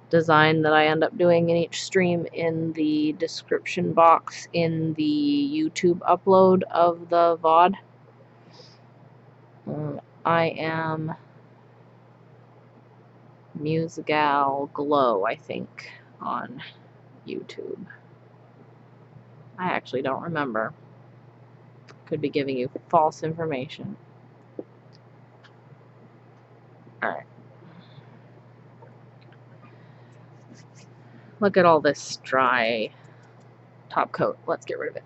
S1: design that I end up doing in each stream in the description box in the YouTube upload of the VOD. I am Glisten Glow, I think, on YouTube. I actually don't remember. Could be giving you false information. Alright. Look at all this dry top coat. Let's get rid of it.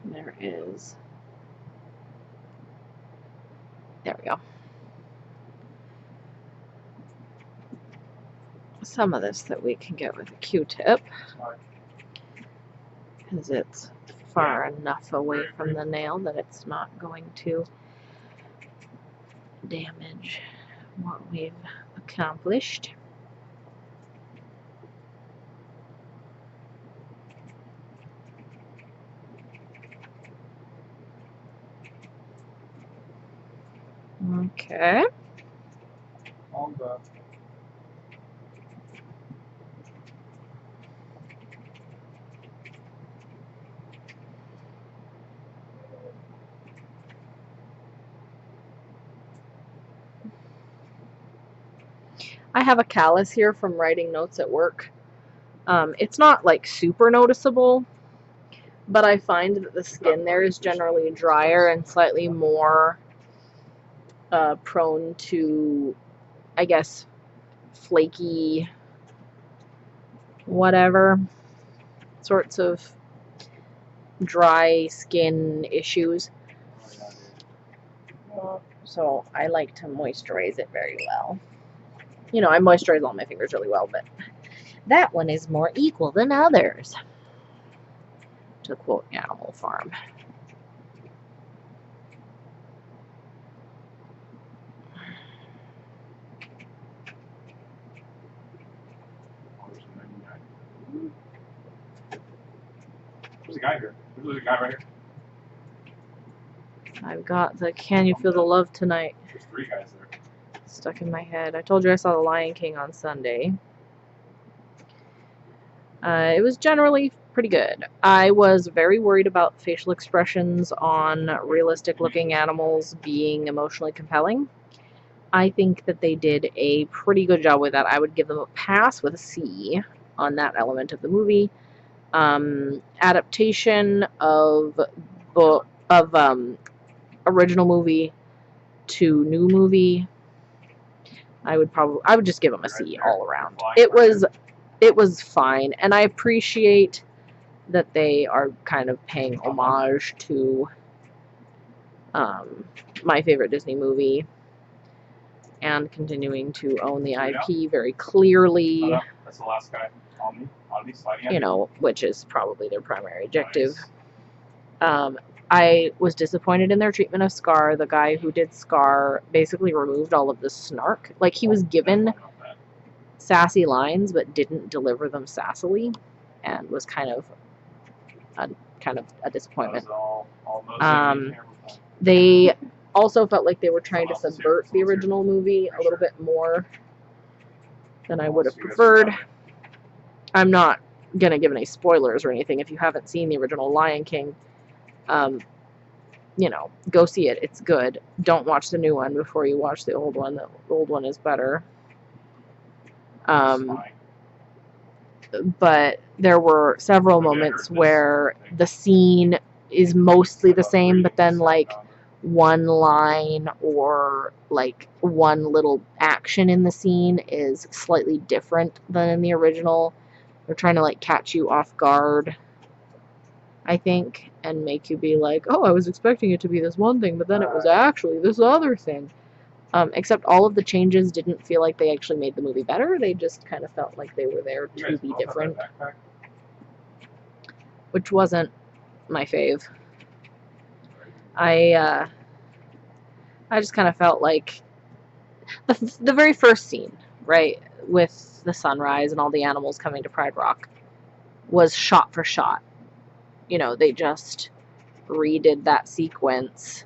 S1: There is. There we go. Some of this that we can get with a Q-tip because it's far enough away from the nail that it's not going to damage what we've accomplished. Okay.
S2: All the
S1: I have a callus here from writing notes at work. It's not like super noticeable, but I find that the skin there is generally drier and slightly more prone to, I guess, flaky, whatever sorts of dry skin issues. So I like to moisturize it very well. You know, I moisturize all my fingers really well, but that one is more equal than others, to quote Animal Farm.
S2: guy here. There's a guy right here.
S1: I've got the Can You Feel the Love Tonight
S2: There's 3 guys there.
S1: stuck in my head. I told you I saw The Lion King on Sunday. It was generally pretty good. I was very worried about facial expressions on realistic looking animals being emotionally compelling. I think that they did a pretty good job with that. I would give them a pass with a C on that element of the movie. Adaptation of original movie to new movie, I would just give them a C all around. It was fine, and I appreciate that they are kind of paying homage to my favorite Disney movie and continuing to own the IP very clearly.
S2: That's the last guy on me, sliding
S1: You know, which is probably their primary objective. I was disappointed in their treatment of Scar. The guy who did Scar basically removed all of the snark. Like, he was given sassy lines but didn't deliver them sassily, and was kind of a disappointment. They also felt like they were trying to subvert the original movie a little bit more than I would have preferred. I'm not gonna give any spoilers or anything. If you haven't seen the original Lion King, you know, go see it. It's good. Don't watch the new one before you watch the old one. The old one is better. But there were several moments where the scene is mostly the same, but then, like, one line or, like, one little action in the scene is slightly different than in the original. They're trying to, like, catch you off guard, I think, and make you be like, oh, I was expecting it to be this one thing, but then it was actually this other thing. Except all of the changes didn't feel like they actually made the movie better. They just kind of felt like they were there to be different, which wasn't my fave. I just kind of felt like the very first scene, right, with the sunrise and all the animals coming to Pride Rock was shot for shot. You know, they just redid that sequence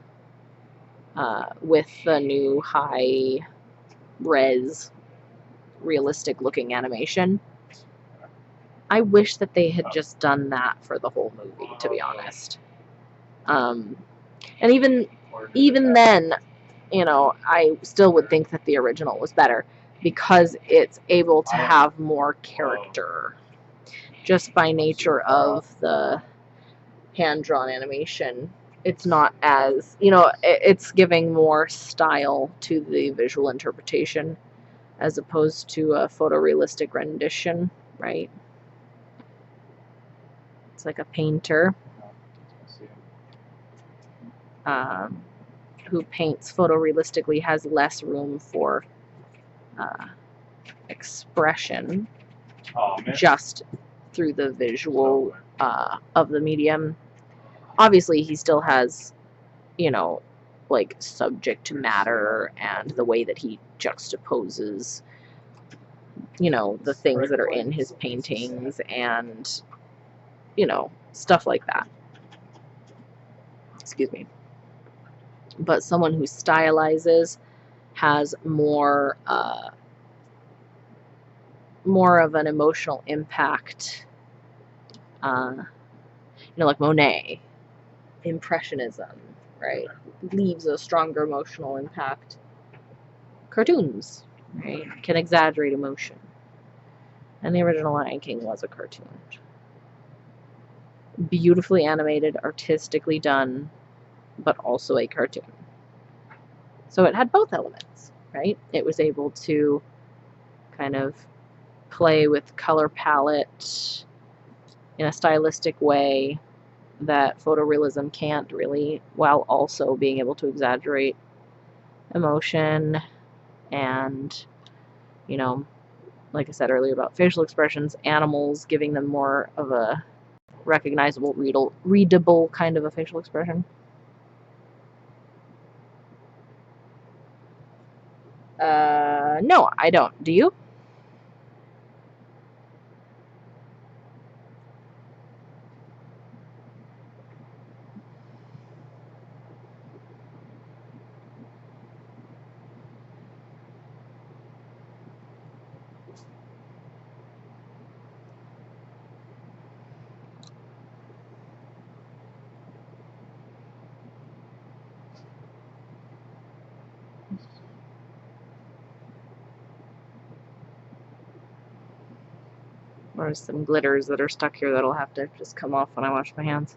S1: with the new high res realistic looking animation. I wish that they had just done that for the whole movie, to be honest. And even then, you know, I still would think that the original was better because it's able to have more character just by nature of the hand-drawn animation. It's not as, you know, it's giving more style to the visual interpretation as opposed to a photorealistic rendition, right? It's like a painter who paints photorealistically has less room for expression just through the visual of the medium. Obviously, he still has, you know, like, subject matter and the way that he juxtaposes, you know, the things that are in his paintings and, you know, stuff like that. Excuse me. But someone who stylizes has more of an emotional impact. You know, like Monet, Impressionism, right, leaves a stronger emotional impact. Cartoons, right, can exaggerate emotion. And the original Lion King was a cartoon. Beautifully animated, artistically done, but also a cartoon. So it had both elements, right? It was able to kind of play with color palette in a stylistic way that photorealism can't really, while also being able to exaggerate emotion and, you know, like I said earlier about facial expressions, animals, giving them more of a recognizable, readable kind of a facial expression. No, I don't. Do you? There's some glitters that are stuck here that'll have to just come off when I wash my hands.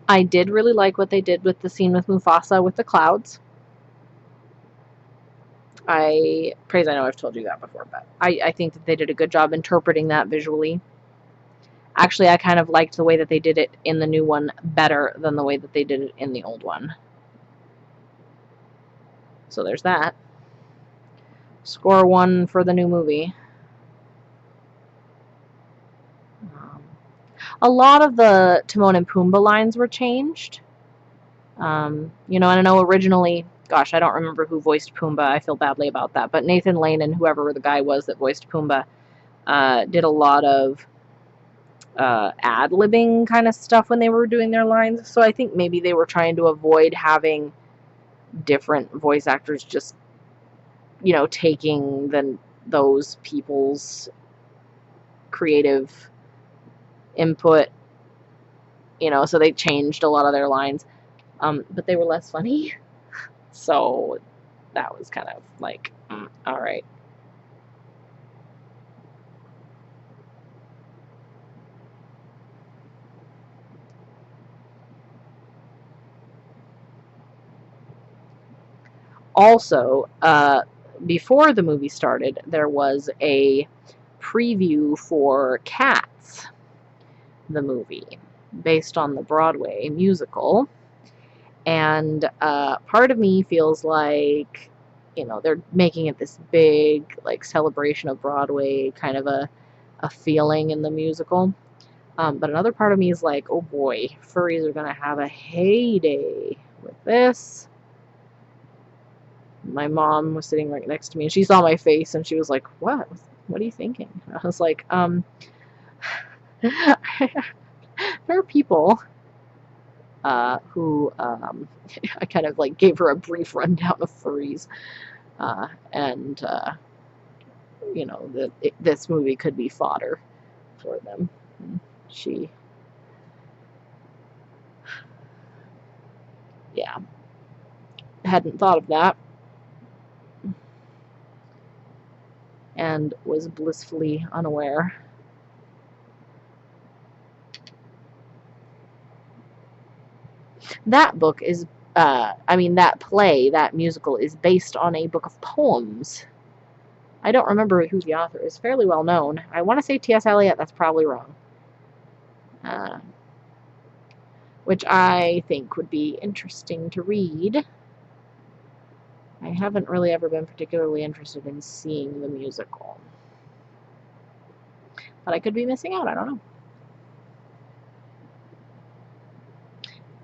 S1: I did really like what they did with the scene with Mufasa with the clouds. I know I've told you that before, but I think that they did a good job interpreting that visually. Actually, I kind of liked the way that they did it in the new one better than the way that they did it in the old one. So there's that. Score 1 for the new movie. A lot of the Timon and Pumbaa lines were changed. You know, and I know originally, gosh, I don't remember who voiced Pumbaa. I feel badly about that. But Nathan Lane and whoever the guy was that voiced Pumbaa did a lot of ad-libbing kind of stuff when they were doing their lines. So I think maybe they were trying to avoid having different voice actors just, you know, taking those people's creative input, you know, so they changed a lot of their lines. But they were less funny. So that was kind of like, all right. Also, before the movie started, there was a preview for Cats, the movie, based on the Broadway musical. And part of me feels like, you know, they're making it this big, like, celebration of Broadway, kind of a feeling in the musical. But another part of me is like, oh boy, furries are going to have a heyday with this. My mom was sitting right next to me, and she saw my face, and she was like, what? What are you thinking? And I was like, there are people who, I kind of like gave her a brief rundown of furries, and, you know, this movie could be fodder for them. And she, yeah, hadn't thought of that, and was blissfully unaware. That book is, that play, that musical, is based on a book of poems. I don't remember who the author is. Fairly well known. I want to say T.S. Eliot. That's probably wrong. Which I think would be interesting to read. I haven't really ever been particularly interested in seeing the musical. But I could be missing out. I don't know.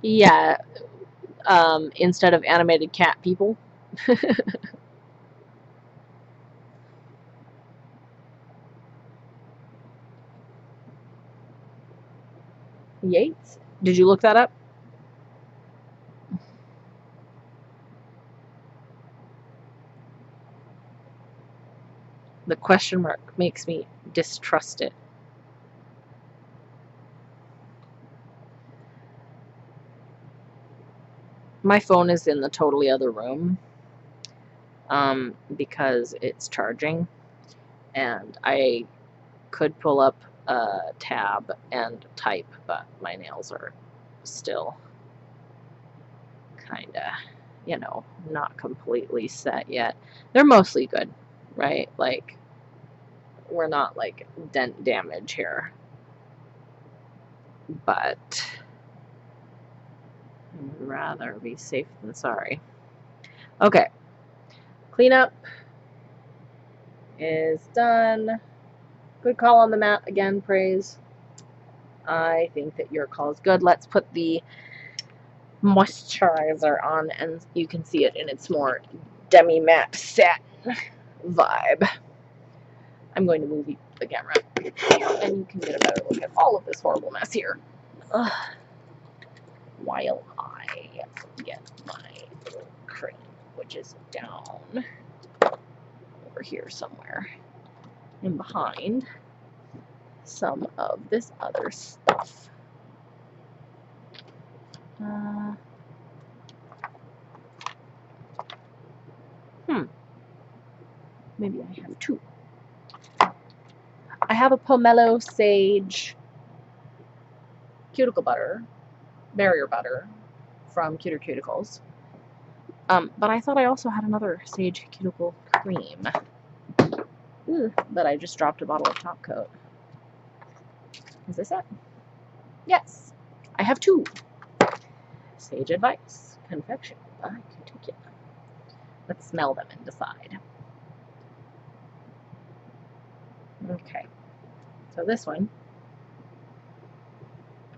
S1: Yeah. Instead of animated cat people. Yates? Did you look that up? The question mark makes me distrust it. My phone is in the totally other room because it's charging, and I could pull up a tab and type, but my nails are still kind of, you know, not completely set yet. They're mostly good, right? Like, we're not like dent damage here, but I'd rather be safe than sorry. Okay, cleanup is done. Good call on the mat again, praise. I think that your call is good. Let's put the moisturizer on, and you can see it in its more demi-matte satin vibe. I'm going to move the camera, and you can get a better look at all of this horrible mess here. Ugh. While I get my cream, which is down over here somewhere and behind some of this other stuff. Maybe I have two. I have a Pomelo Sage cuticle butter, barrier butter from Cuter Cuticles. But I thought I also had another Sage cuticle cream. But I just dropped a bottle of top coat. Is this it? Yes. I have two. Sage Advice Confection by Cadillacquer. Let's smell them and decide. Okay. So this one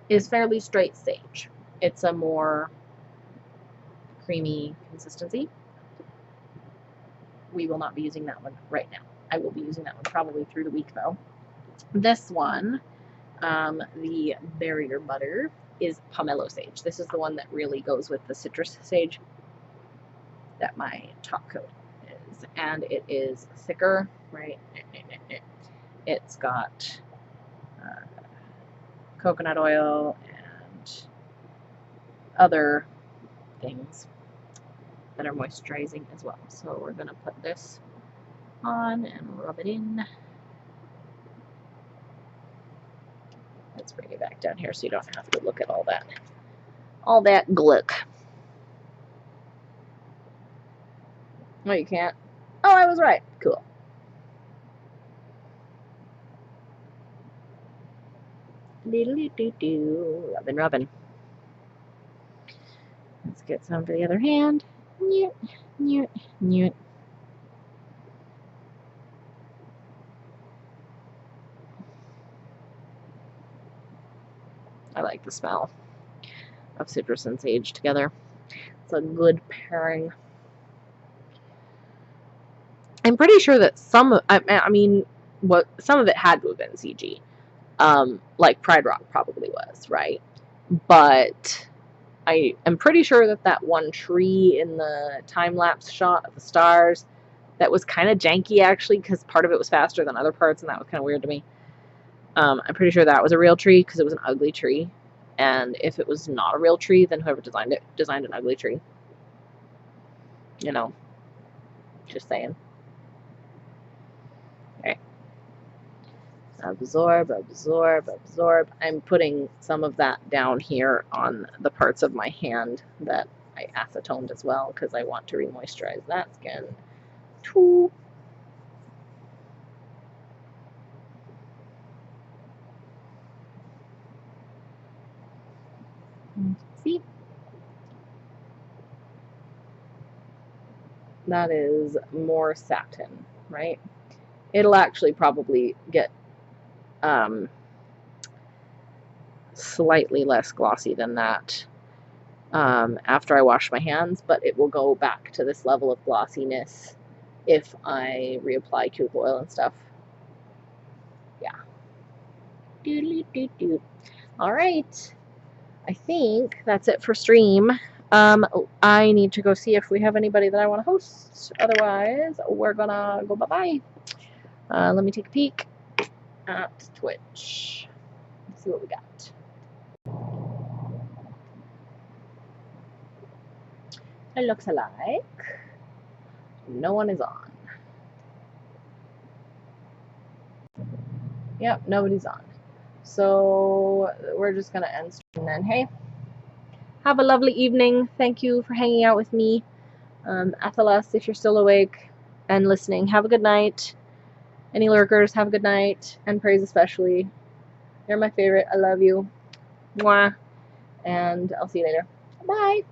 S1: is fairly straight sage. It's a more creamy consistency. We will not be using that one right now. I will be using that one probably through the week though. This one, the barrier butter, is pomelo sage. This is the one that really goes with the citrus sage that my top coat is. And it is thicker, right? It's got coconut oil and other things that are moisturizing as well. So we're going to put this on and rub it in. Let's bring it back down here so you don't have to look at all that gluck. Oh, you can't? Oh, I was right. Cool. Rubbing, rubbing. Let's get some for the other hand. Newt, newt, newt. I like the smell of citrus and sage together. It's a good pairing. I'm pretty sure that some of it had to have been CG. Like Pride Rock probably was, right? But I am pretty sure that one tree in the time-lapse shot of the stars, that was kind of janky actually, because part of it was faster than other parts, and that was kind of weird to me. I'm pretty sure that was a real tree because it was an ugly tree. And if it was not a real tree, then whoever designed it designed an ugly tree. You know, just saying. Okay. Absorb, absorb, absorb. I'm putting some of that down here on the parts of my hand that I acetoned as well because I want to re-moisturize that skin too. See? That is more satin, right? It'll actually probably get slightly less glossy than that after I wash my hands, but it will go back to this level of glossiness if I reapply cuticle oil and stuff. Yeah. All right. I think that's it for stream. I need to go see if we have anybody that I want to host. Otherwise, we're gonna go bye-bye. Let me take a peek at Twitch. Let's see what we got. It looks like no one is on. Yep, nobody's on. So we're just gonna end stream then. Hey, have a lovely evening. Thank you for hanging out with me. Athalas, if you're still awake and listening, have a good night. Any lurkers, have a good night. And Praise especially. You're my favorite. I love you. Mwah. And I'll see you later. Bye.